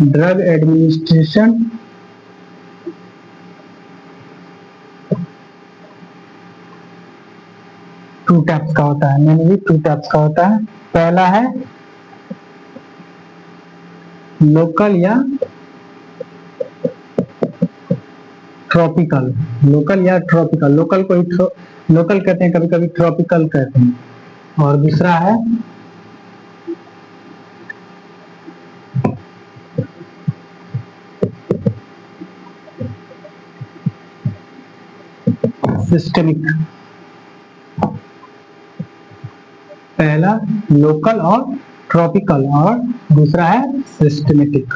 ड्रग एडमिनिस्ट्रेशन टू टाइप्स का होता है, मेनली 2 टाइप्स का होता है। पहला है लोकल या ट्रॉपिकल, लोकल या ट्रॉपिकल, लोकल को ही लोकल कहते हैं, कभी कभी ट्रॉपिकल कहते हैं। और दूसरा है सिस्टमिक। पहला लोकल और ट्रॉपिकल और दूसरा है सिस्टमेटिक।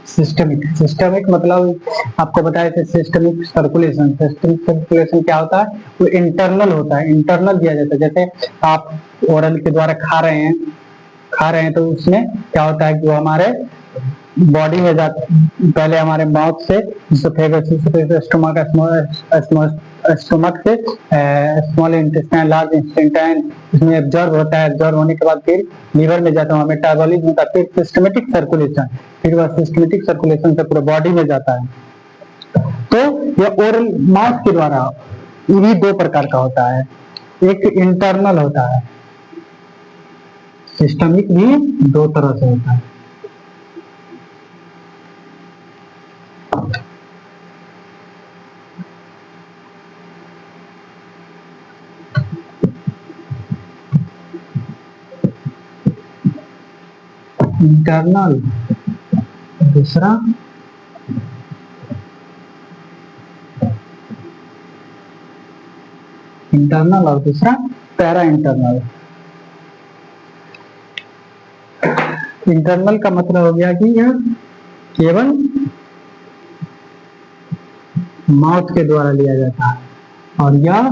सिस्टमिक मतलब आपको बताए थे सिस्टमिक सर्कुलेशन। सिस्टमिक सर्कुलेशन क्या होता है? वो इंटरनल होता है, इंटरनल दिया जाता है। जैसे आप ओरल के द्वारा खा रहे हैं तो उसमें क्या होता है कि वो हमारे बॉडी में जाता, पहले हमारे माउथ से स्टोमक से स्मॉल इंटेस्टाइन, लार्ज इंटेस्टाइन, इसमें एब्जॉर्ब होता है। एब्जॉर्ब होने के बाद फिर लीवर में जाता है, मेटाबॉलिज्म होता है, फिर सिस्टमेटिक सर्कुलेशन, फिर वह सिस्टमेटिक सर्कुलेशन से पूरे बॉडी में जाता है। तो यह ओरल माउथ के द्वारा ये भी दो प्रकार का होता है, एक इंटरनल होता है, सिस्टमिक भी दो तरह से होता है। इंटरनल, दूसरा इंटरनल और दूसरा पैरा इंटरनल। इंटरनल का मतलब हो गया कि यह केवल माउथ के द्वारा लिया जाता है और यह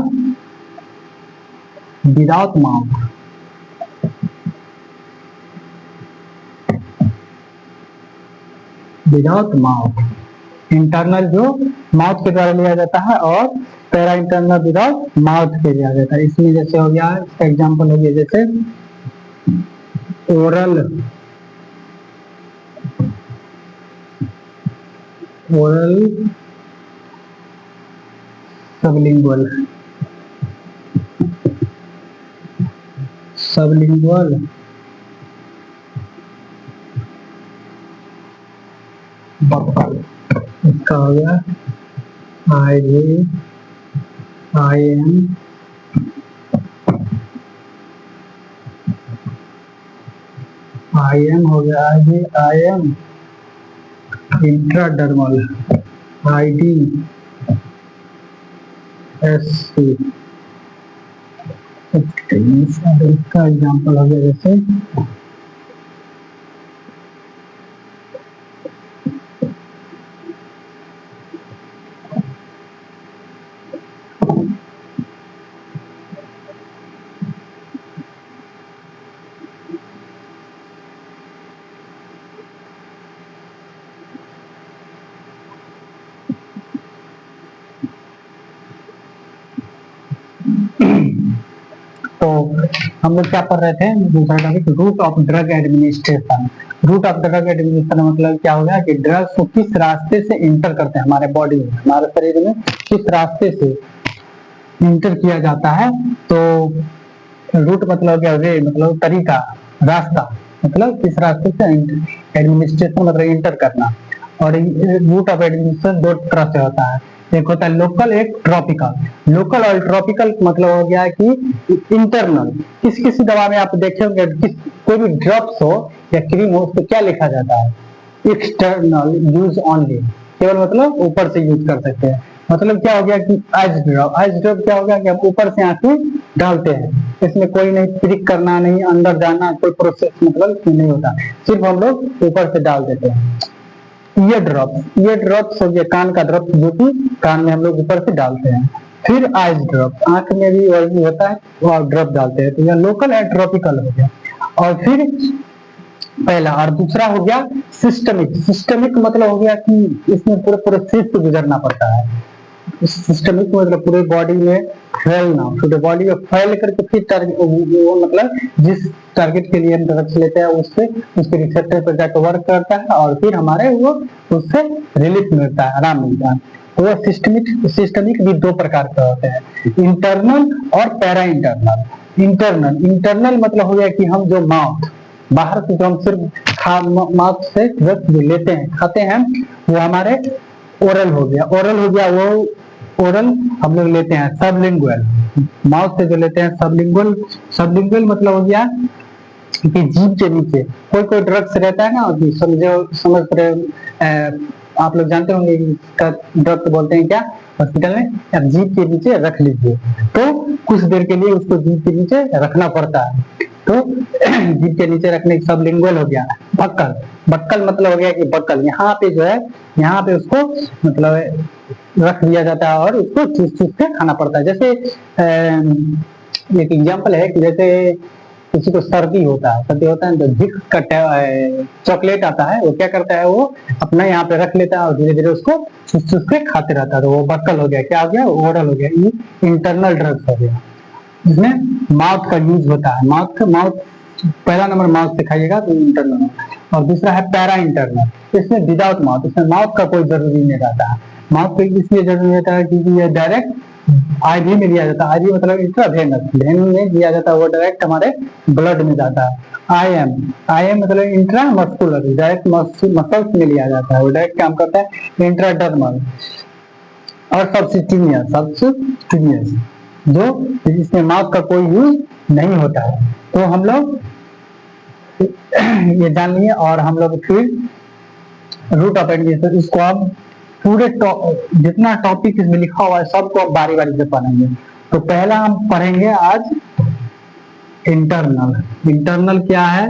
without mouth. Without mouth internal जो माउथ के द्वारा लिया जाता है और पैरा इंटरनल विदाउट माउथ के लिया जाता है। इसमें जैसे हो गया, इसका एग्जांपल हो गया जैसे ओरल सबलिंगुअल बक्कल, इसका हो गया IM हो गया, IM इंट्राडर्मल, IDSC। इसका एग्जांपल हो गया जैसे तो हम लोग क्या पढ़ रहे थे, दूसरा topic route of drug administration. Route of drug administration मतलब क्या होगा कि ड्रग्स को किस रास्ते से इंटर करते हैं हमारे बॉडी में, हमारे शरीर में किस रास्ते से इंटर किया जाता है। तो रूट मतलब क्या, वे मतलब तरीका, रास्ता, मतलब किस रास्ते से एडमिनिस्ट्रेशन मतलब इंटर करना। और रूट ऑफ एडमिनिस्ट्रेशन दो तरह से होता है, एक होता है लोकल, एक ट्रॉपिकल। लोकल और ट्रॉपिकल मतलब हो गया कि इंटरनल, किसी दवा में आप देखेंगे कोई भी ड्रग्स हो या क्रीम हो, उस पर क्या लिखा जाता है, एक्सटर्नल यूज ओनली, केवल मतलब ऊपर से यूज कर सकते हैं। मतलब क्या हो गया कि आइस ड्रॉप क्या हो गया कि हम ऊपर से आके डालते हैं, इसमें कोई नहीं प्रिक करना, नहीं अंदर जाना, कोई प्रोसेस मतलब नहीं होता, सिर्फ हम लोग ऊपर से डाल देते हैं। ईयर ड्रॉप्स हो गया, कान का ड्रॉप जो कि कान में हम लोग ऊपर से डालते हैं। फिर आइस ड्रॉप, आंख में भी वही होता है, वो ड्रॉप डालते हैं। तो यह लोकल है, ट्रॉपिकल हो गया। और फिर पहला और दूसरा हो गया सिस्टमिक मतलब हो गया कि इसमें पूरे प्रोसेस से गुजरना पड़ता है। सिस्टमिक मतलब पूरे बॉडी में फैलना, पूरे बॉडी में फैल करके फिर टारगेट, वो मतलब जिस टारगेट के लिए हम ड्रग्स लेते हैं उससे उसके रिसेप्टर पर जाकर वर्क करता है और फिर हमारे वो उससे रिलीफ मिलता है, आराम मिलता है। तो वो सिस्टमिक भी दो प्रकार के होते हैं, इंटरनल और पैरा इंटरनल। इंटरनल मतलब हो गया कि हम जो माउथ बाहर से जो हम सिर्फ माउथ से ड्रग्स जो लेते हैं खाते हैं वो हमारे ओरल हो गया। ओरल हो गया वो ओरल हम लोग लेते हैं। सबलिंगुअल माउथ से जो लेते हैं सबलिंगुअल। सबलिंगुअल मतलब हो गया कि जीभ के नीचे कोई कोई ड्रग्स रहता है ना, समझ रहे आप लोग जानते होंगे इसका ड्रग्स बोलते हैं क्या हॉस्पिटल में, अब जीभ के नीचे रख लीजिए तो कुछ देर के लिए उसको जीभ के नीचे रखना पड़ता है। तो जीभ के नीचे रखने की सबलिंगुअल हो गया। बक्कल, बक्कल मतलब हो गया कि बक्कल यहाँ पे जो है यहाँ पे उसको मतलब रख दिया जाता है और उसको चूस चूस के खाना पड़ता है। जैसे एक एग्जाम्पल है कि जैसे किसी को सर्दी होता है तो जिक्स का चॉकलेट आता है, वो क्या करता है वो अपना यहाँ पे रख लेता है और धीरे धीरे उसको चूस चूस के खाते रहता है। तो वो बक्कल हो गया। क्या हो गया? ओरल हो गया। ये इंटरनल ड्रग्स हो गया। इसमें माउथ का यूज होता है। माउथ पहला नंबर माउथ से खाइएगा तो इंटरनल, और दूसरा है पैरा इंटरनल। इसमें विदाउट माउथ, इसमें माउथ का कोई जरूरी नहीं रहता है। माउथ का इसलिए जरूरी रहता है क्योंकि ये डायरेक्ट आईवी में लिया जाता है। आईवी मतलब इंट्रावेनस, वेन में लिया जाता है, वो डायरेक्ट हमारे ब्लड में जाता है। आई एम मतलब इंट्रा मस्कुलर, डायरेक्ट मसल्स में लिया जाता है, वो डायरेक्ट काम करता है इंट्राडर्मल। और सब्सिक्यूटेनियस जो इसमें माउथ का कोई यूज नहीं होता है। तो हम लोग ये जान लिए। और हम लोग फिर रूट ऑफ एडमिशन, इसको हम पूरे जितना टॉपिक इसमें लिखा हुआ है सबको हम बारी बारी से पढ़ेंगे। तो पहला हम पढ़ेंगे आज इंटरनल। इंटरनल क्या है?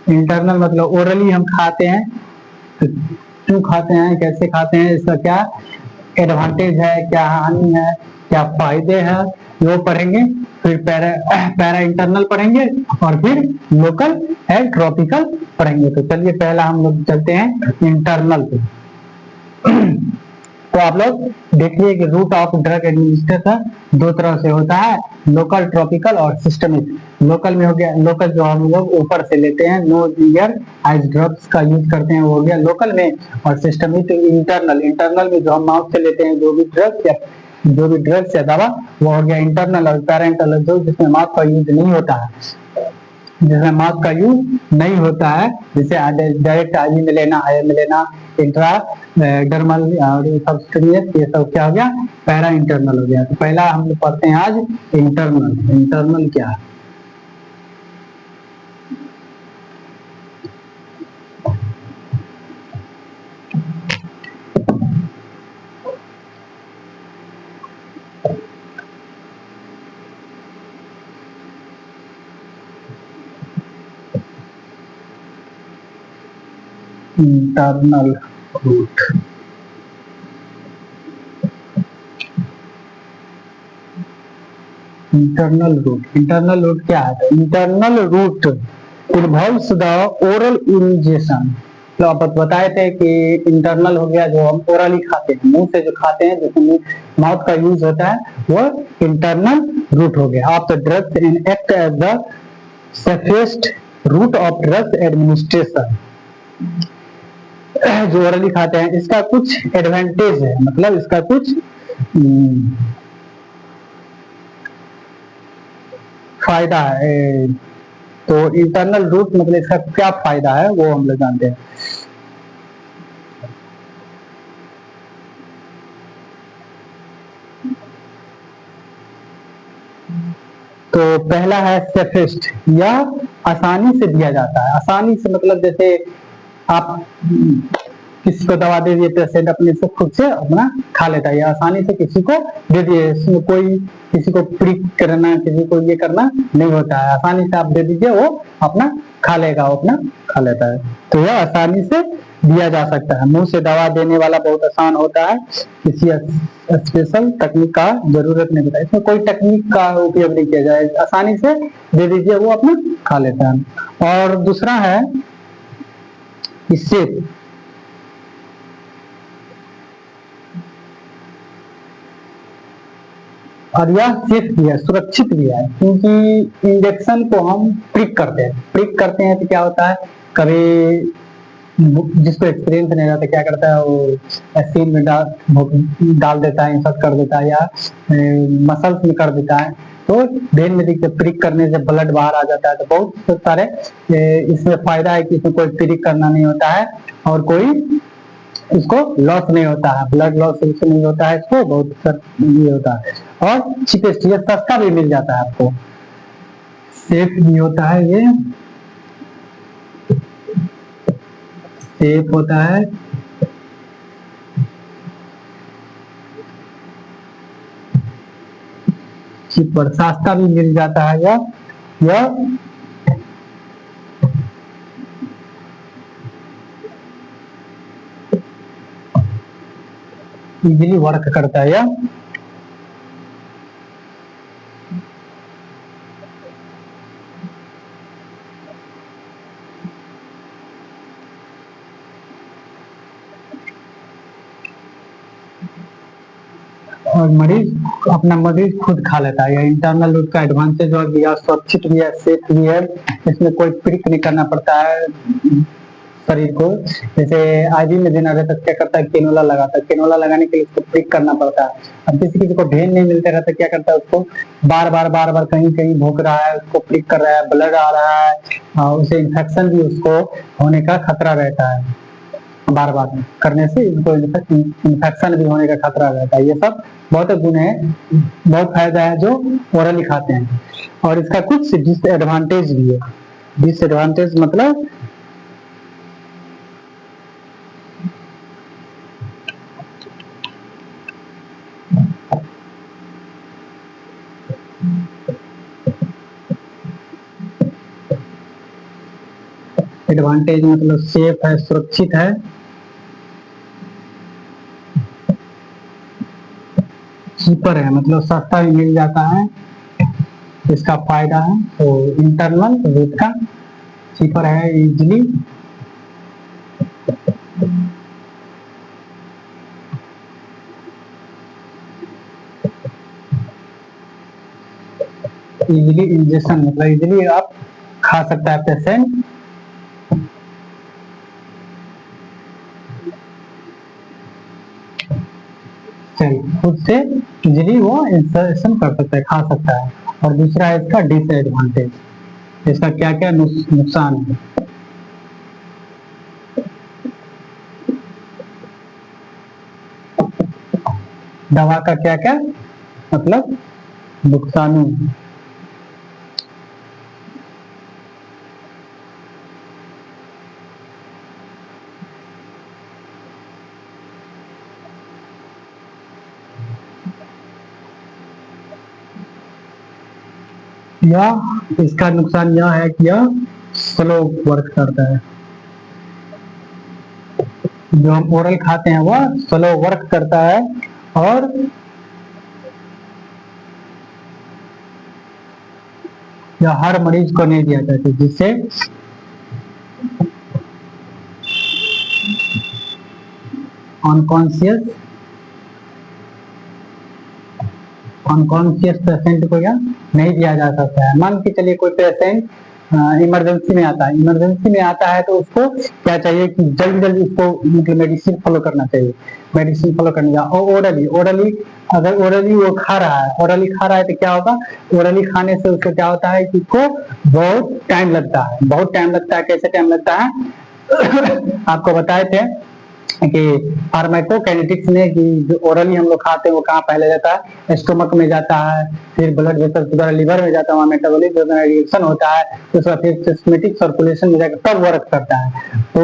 इंटरनल मतलब ओरली हम खाते हैं, तो क्यों खाते हैं, कैसे खाते हैं, इसका क्या एडवांटेज है, क्या हानि है, क्या फायदे हैं, वो पढ़ेंगे। फिर पैरा इंटरनल पढ़ेंगे और फिर लोकल एंड ट्रॉपिकल पढ़ेंगे। तो चलिए पहला हम लोग चलते हैं इंटरनल पे। तो आप लोग देखिए कि रूट ऑफ ड्रग एडमिनिस्ट्रेशन दो तरह से होता है, लोकल, ट्रॉपिकल और सिस्टमिक। लोकल में हो गया, लोकल जो हम लोग ऊपर से लेते हैं, नोज ईयर आइज ड्रग्स का यूज करते हैं, वो हो गया लोकल में। और सिस्टमिक इंटरनल, इंटरनल में जो हम माउथ से लेते हैं जो भी ड्रग्स या दवा, वो हो गया इंटरनल। और पैरेंटल जो जिसमें माउथ का यूज नहीं होता है, जिसमें माउथ का यूज नहीं होता है, जैसे डायरेक्ट आईवी में लेना, आई में लेना, इंट्रा डर्मल और सबस्टेनियस, ये सब क्या हो गया? पैरा इंटरनल हो गया। तो पहला हम लोग पढ़ते हैं आज इंटरनल। इंटरनल क्या है? इंटरनल रूट, इंटरनल रूट क्या है? Internal route involves the oral ingestion. तो आप बताए थे कि इंटरनल हो गया जो हम ओरली खाते हैं, मुंह से जो खाते हैं, जिसमें माउथ का यूज होता है, वो इंटरनल रूट हो गया। Of the drugs and act as the safest route of drugs administration. जो ओरली खाते हैं, इसका कुछ एडवांटेज है, मतलब इसका कुछ फायदा है। तो इंटरनल रूट मतलब इसका क्या फायदा है वो हम लोग जानते हैं। तो पहला है सेफेस्ट, या आसानी से दिया जाता है। आसानी से मतलब जैसे आप किसी को दवा दे दिए, पेशेंट अपने से खुद से अपना खा लेता है, या आसानी से किसी को दे दिए, इसमें कोई किसी को प्रिक करना, किसी को ये करना नहीं होता है, आसानी से आप दे दीजिए, वो अपना खा लेगा, वो अपना खा लेता है। तो यह आसानी से दिया जा सकता है। मुंह से दवा देने वाला बहुत आसान होता है, किसी स्पेशल तकनीक का जरूरत नहीं होता है, इसमें कोई तकनीक का उपयोग नहीं किया जाए, आसानी से दे दीजिए, वो अपना खा लेता है। और दूसरा है इससे और यह सेफ भी है, सुरक्षित भी है, क्योंकि इंजेक्शन को हम प्रिक करते हैं तो क्या होता है, कभी जिसको एक्सपीरियंस नहीं रहता क्या करता है, वो एसिड में डाल देता है, इंसर्ट कर देता है, या मसल्स में कर देता है, तो भेन में दिखते प्रिक करने से ब्लड बाहर आ जाता है। तो बहुत सारे इसमें फायदा है कि इसमें कोई प्रिक करना नहीं होता है और कोई इसको लॉस नहीं होता है, ब्लड लॉस इससे नहीं होता है, इसको बहुत ये होता है और चीपेस्ट, ये सस्ता भी मिल जाता है आपको, सेफ भी होता है, ये सेफ होता है। चीपर, सस्ता भी मिल जाता है यह इजीली वर्क करता है यह। और मरीज खुद खा लेता है। इंटरनल रूट का एडवांटेज और भी है, सुरक्षित भी है, सेफ भी है, इसमें कोई प्रिक नहीं करना पड़ता है शरीर को। जैसे आईवी में देना रहता है क्या करता है, केनोला लगाता है, केनोला लगाने के लिए उसको प्रिक करना पड़ता है। अब किसी को भेन नहीं मिलते रहता, क्या करता है उसको बार बार कहीं कहीं भोंक रहा है, उसको प्रिक कर रहा है, ब्लड आ रहा है, उसे इन्फेक्शन भी उसको होने का खतरा रहता है, बार बार करने से इनको इन्फेक्शन भी होने का खतरा रहता है। ये सब बहुत गुण है, बहुत फायदा है जो ओरली खाते हैं। और इसका कुछ डिसएडवांटेज भी है। डिसएडवांटेज मतलब एडवांटेज मतलब सेफ है, सुरक्षित है, चीपर है मतलब सस्ता भी मिल जाता है, इसका फायदा है। तो इंटरनल रूट का चीपर है, इजिली इंजेक्शन मतलब इजिली आप खा सकता है पेशेंट। खुद से इजिली वो इंजेक्शन कर सकता है, खा सकता है। और दूसरा है इसका डिसएडवांटेज, इसका क्या क्या नुकसान है। दवा का क्या क्या मतलब नुकसान। यह इसका नुकसान यह है कि यह स्लो वर्क करता है। जो हम ओरल खाते हैं वह स्लो वर्क करता है और यह हर मरीज को नहीं दिया जाता, जिससे अनकॉन्शियस पेशेंट को यह नहीं दिया जा सकता है। मान के चलिए कोई पेशेंट इमरजेंसी में आता है, तो उसको क्या चाहिए कि जल्दी जल्दी उसको मतलब मेडिसिन फॉलो करना चाहिए, मेडिसिन फॉलो करने का। और ओरली अगर ओरली वो खा रहा है तो क्या होगा, ओरली खाने से उसको क्या होता है कि उसको बहुत टाइम लगता है। कैसे टाइम लगता है आपको बताए थे कि फार्माकोकाइनेटिक्स में कि जो ओरली हम लोग खाते हैं वो कहाँ पहले जाता है, स्टोमक में जाता है, फिर ब्लड वेसल द्वारा लिवर में जाता है, वहाँ मेटाबॉलिज्म रिएक्शन होता है, तो उसका फिर सिस्टमेटिक सर्कुलेशन में जाकर तब वर्क करता है। तो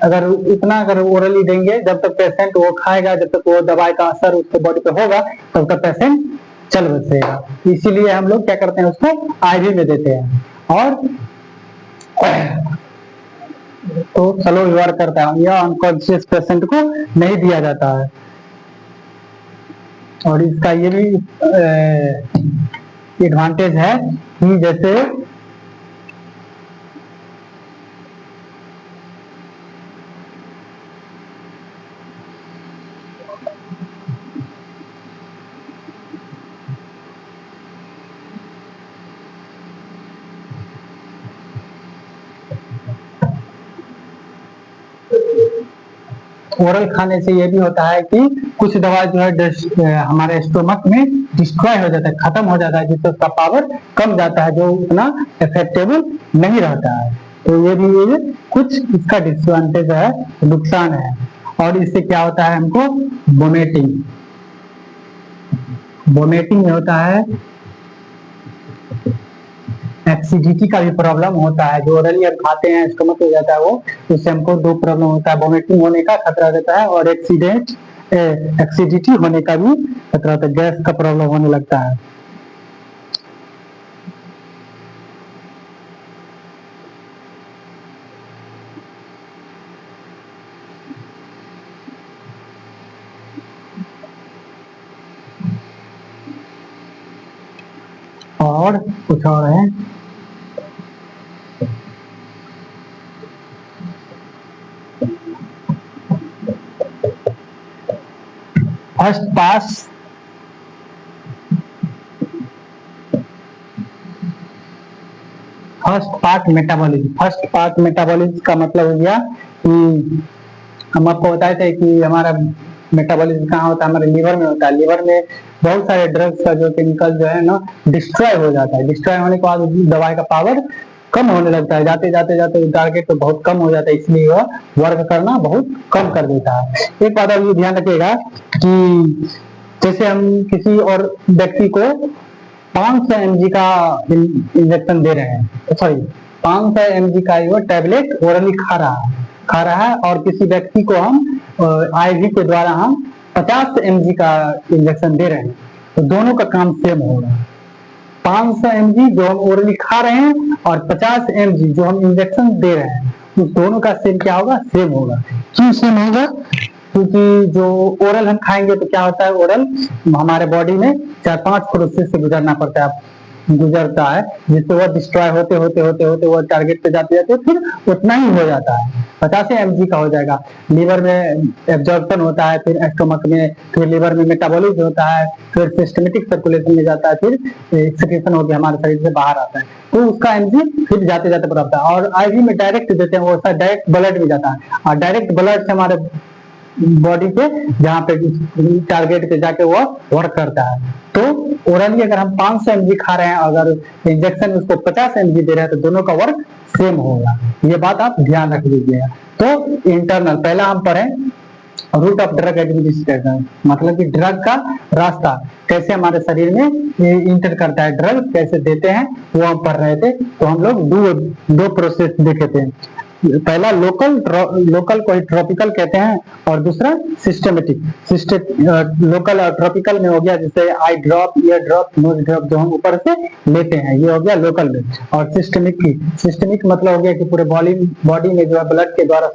अगर ओरली देंगे, जब तक पेशेंट वो खाएगा, जब तक वो दवाई का असर उसके बॉडी पे होगा, तब तक पेशेंट चल बसेगा। इसीलिए हम लोग क्या करते हैं, उसको आईवी में देते हैं और तो स्लो वर्क करता है, यह अनकॉन्शियस पेशेंट को नहीं दिया जाता है। और इसका ये भी एडवांटेज है कि जैसे ओरल खाने से ये भी होता है कि कुछ दवा जो है हमारे स्टोमक में डिस्ट्रॉय हो जाता है, खत्म हो जाता है, जिससे उसका पावर कम जाता है, जो उतना इफेक्टेबल नहीं रहता है। तो ये भी ये कुछ इसका डिसएडवांटेज है, नुकसान है। और इससे क्या होता है हमको वोमिटिंग, वोमिटिंग में होता है, एसिडिटी का भी प्रॉब्लम होता है, जो ओरली हम खाते हैं स्टमक हो जाता है वो, उससे हमको दो प्रॉब्लम होता है, वोमिटिंग होने का खतरा रहता है और एक्सीडिटी होने का भी खतरा रहता है, गैस का प्रॉब्लम होने लगता है। और कुछ और है, फर्स्ट पार्ट मेटाबॉलिज्म का मतलब हो गया कि हम आपको बताए थे कि हमारा मेटाबॉलिज्म कहाँ होता है, हमारे लीवर में होता है। लीवर में बहुत सारे ड्रग्स का जो केमिकल जो है ना डिस्ट्रॉय हो जाता है, डिस्ट्रॉय होने के बाद दवाई का पावर कम होने लगता है, जाते जाते जाते टारगेट तो बहुत कम हो जाता है, इसलिए वह वर्क करना बहुत कम कर देता है। एक बात आप ये ध्यान रखिएगा कि जैसे हम किसी और व्यक्ति को 500 mg का इंजेक्शन दे रहे हैं, सॉरी 500 mg का वो टैबलेट ओरली खा रहा है और किसी व्यक्ति को हम आईवी के द्वारा हम 50 mg का इंजेक्शन दे रहे हैं, तो दोनों का काम सेम होगा। 500 mg जो हम ओरली खा रहे हैं और 50 mg जो हम इंजेक्शन दे रहे हैं, उस दोनों का सेम क्या होगा, सेम होगा। क्यों सेम होगा? क्योंकि जो ओरल हम खाएंगे तो क्या होता है, ओरल हमारे बॉडी में 4-5 प्रोसेस से गुजरता है, जिससे वह डिस्ट्रॉय होते होते होते होते वह टारगेट पे जाते जाते फिर उतना ही हो जाता है, 50 mg का हो जाएगा। लीवर में एब्जॉर्प्शन होता है, फिर स्टोमक में, फिर लीवर में मेटाबॉलिज्म होता है, फिर सिस्टमेटिक सर्कुलेशन में जाता है, फिर एक्सक्रीशन होकर हमारे शरीर से बाहर आता है, तो उसका एमजी फिर जाते जाते पर आता है। और आईवी में डायरेक्ट देते हैं, वो डायरेक्ट ब्लड में जाता है और डायरेक्ट ब्लड से हमारे बॉडी पे जहाँ पे टारगेट पे जाके वो वर्क करता है। तो ओरली अगर हम 500 mg खा रहे हैं, अगर इंजेक्शन उसको 50 mg दे रहे हैं, तो दोनों का वर्क सेम होगा, ये बात आप ध्यान रख लीजिएगा। तो इंटरनल पहला हम पढ़े रूट ऑफ ड्रग एडमिनिस्ट्रेशन, मतलब कि ड्रग का रास्ता कैसे हमारे शरीर में इंटर करता है, ड्रग कैसे देते हैं, वो हम पढ़ रहे थे। तो हम लोग दो प्रोसेस देखे थे, पहला लोकल को ट्रॉपिकल कहते हैं और दूसरा सिस्टमेटिक। लोकल और ट्रॉपिकल में हो गया जैसे eye drop, ear drop, nose drop जो हम ऊपर से लेते हैं, ये हो गया लोकल में। और सिस्टमिक मतलब हो गया कि पूरे बॉडी में जो है ब्लड के द्वारा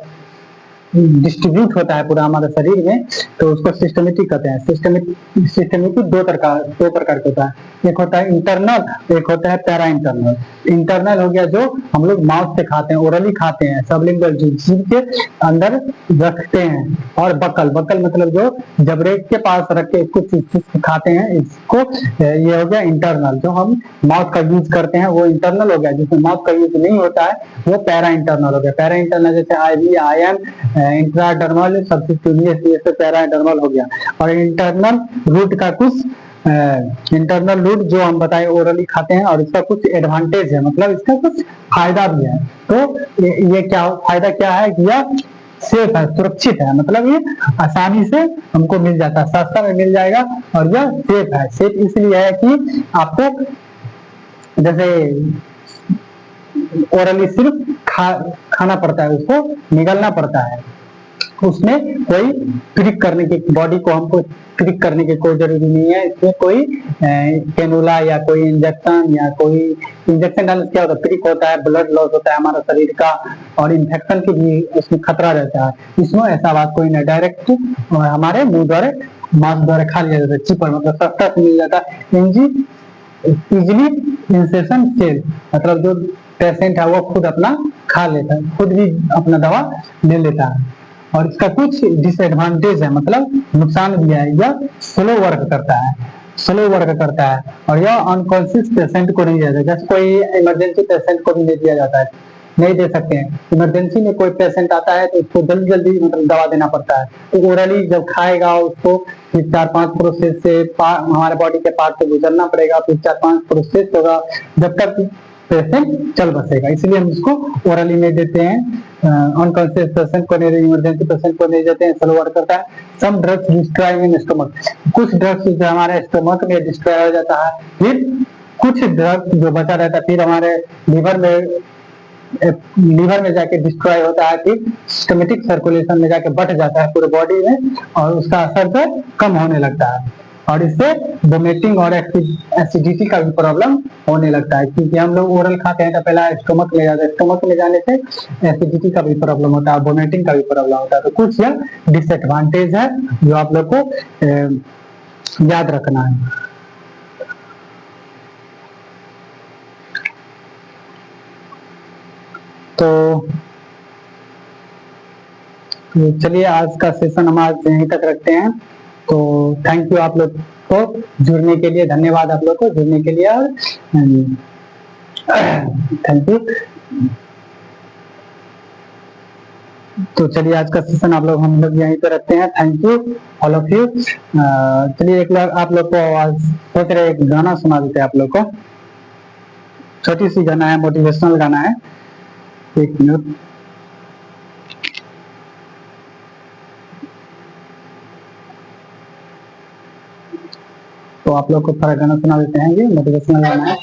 डिस्ट्रीब्यूट होता है पूरा हमारे शरीर में, तो उसको सिस्टमेटिक कहते हैं। सिस्टमेटिक दो प्रकार के होता है, एक होता है इंटरनल, एक होता है पैरा इंटरनल। इंटरनल हो गया जो हम लोग माउथ से खाते हैं, ओरली खाते हैं, सबलिंगुअल जीभ के अंदर रखते हैं। और बकल मतलब जो जबड़े के पास रख के कुछ चीज खाते हैं, इसको ये हो गया इंटरनल। जो हम माउथ का यूज करते हैं वो इंटरनल हो गया, जिसमें माउथ का यूज नहीं होता है वो पैरा इंटरनल हो गया। पैरा इंटरनल जैसे आईवी, आयन, इंट्राडर्मल, सब्सिक्यूटेनियस, ये सब पैराडर्मल हो गया। और इंटरनल रूट का कुछ इंटरनल रूट जो हम बताए ओरली खाते हैं, और इसका कुछ एडवांटेज है, मतलब इसका कुछ फायदा भी है। तो ये क्या फायदा क्या है कि यह सेफ है, सुरक्षित है, मतलब ये आसानी से हमको मिल जाता है, सस्ता में मिल जाएगा और यह सेफ है। सेफ इसलिए है कि आपको जैसे ओरली सिर्फ खाना पड़ता है, उसको निगलना पड़ता है, उसमें कोई ट्रिक करने की, बॉडी को हमको ट्रिक करने की कोई जरूरी नहीं है। इसमें कोई कैनुला या कोई इंजेक्शन डालने से क्या होता है, ट्रिक होता है, ब्लड लॉस होता है हमारा शरीर का, और इन्फेक्शन की भी उसमें खतरा रहता है। इसमें ऐसा बात कोई नहीं, डायरेक्ट हमारे मुंह द्वारा, मांस द्वारा खा लिया जाता है, चिपर मतलब सस्ता से मिल जाता है। इजिली इंसेशन सेल, मतलब जो पेशेंट है वो खुद अपना खा लेता है, खुद भी अपना दवा ले लेता है। और इसका कुछ डिसएडवांटेज है, मतलब नुकसान भी है, यह स्लो वर्क करता है और यह अनकॉन्शियस पेशेंट को नहीं दिया जाता है, जैसे कोई इमरजेंसी पेशेंट को भी नहीं दिया जाता है। नहीं दे सकते हैं। इमरजेंसी में कोई पेशेंट आता है तो उसको जल्दी जल्दी मतलब दवा देना पड़ता है, तो ओरली जब खाएगा उसको फिर 4-5 प्रोसेस से हमारे बॉडी के पार्ट से गुजरना पड़ेगा, फिर 4-5 प्रोसेस होगा जब तक पेशेंट चल बसेगा, इसलिए हम इसको ओरली नहीं देते हैं। अनकॉन्शियस पेशेंट को नहीं, इमरजेंसी पेशेंट को नहीं देते हैं, स्लो वर्क करता है। Some drugs destroy in stomach, कुछ ड्रग्स हमारे स्टमक में डिस्ट्रॉय हो जाता है, फिर कुछ ड्रग्स जो बचा रहता है फिर हमारे लीवर में जाके डिस्ट्रॉय होता है, फिर सिस्टमेटिक सर्कुलेशन में जाके बढ़ जाता है पूरे बॉडी में और उसका असर फिर कम होने लगता है और इससे वोमिटिंग और एसिडिटी का भी प्रॉब्लम होने लगता है, क्योंकि हम लोग ओरल खाते हैं तो पहला स्टोमक में जाता है, स्टोमक में जाने से एसिडिटी का भी प्रॉब्लम होता है, वोमिटिंग का भी प्रॉब्लम होता है। तो कुछ यह डिसएडवांटेज है जो आप लोग को याद रखना है। तो चलिए आज का सेशन हम आज यहीं तक रखते हैं। तो थैंक यू आप लोग को जुड़ने के लिए, धन्यवाद आप लोग को जुड़ने के लिए और थैंक यू। तो चलिए आज का सेशन हम लोग यहीं पे रखते हैं। Thank you all of you. चलिए एक बार आप लोग को आज सोच रहे एक गाना सुना देते हैं आप लोग को, छोटी सी गाना है, मोटिवेशनल गाना है, 1 मिनट। तो आप लोग को थोड़ा गाना सुना देते हैं, ये मोटिवेशनल गाना है।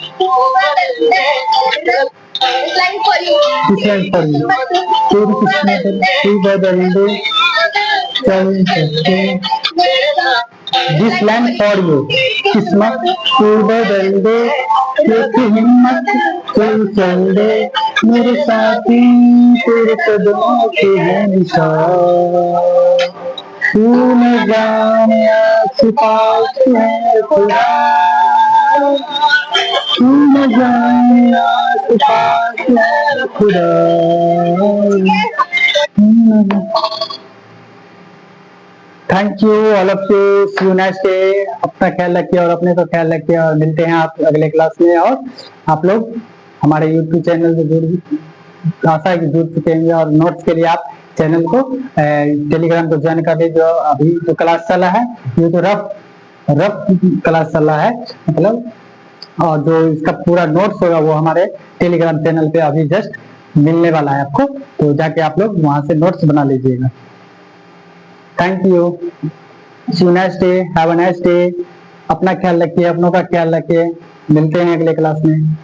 दिस लैंड फॉर यू, किस्मत तू बदल दे, हिम्मत चल चल दे, मेरे साथी तेरे कदमों के है निशान, तू न जाने आस-पास है खुदा, तू न जाने आस-पास है खुदा। Thank you all of you, see you next day. अपना ख्याल रखिए और अपने का ख्याल रखिए और मिलते हैं आप अगले क्लास में। और आप लोग हमारे यूट्यूब चैनल से आशा है कि जुड़ चुके हैं और नोट्स के लिए आप चैनल को टेलीग्राम को ज्वाइन कर लीजिए। अभी तो क्लास चला है, ये तो रफ क्लास चल रहा है मतलब, और जो इसका पूरा नोट्स होगा वो हमारे टेलीग्राम चैनल पे अभी जस्ट मिलने वाला है आपको, तो जाके आप लोग वहां से नोट्स बना लीजिएगा। Thank you, see you next day, have a nice day. अपना ख्याल रखिए, अपनों का ख्याल रखिए, मिलते हैं अगले क्लास में।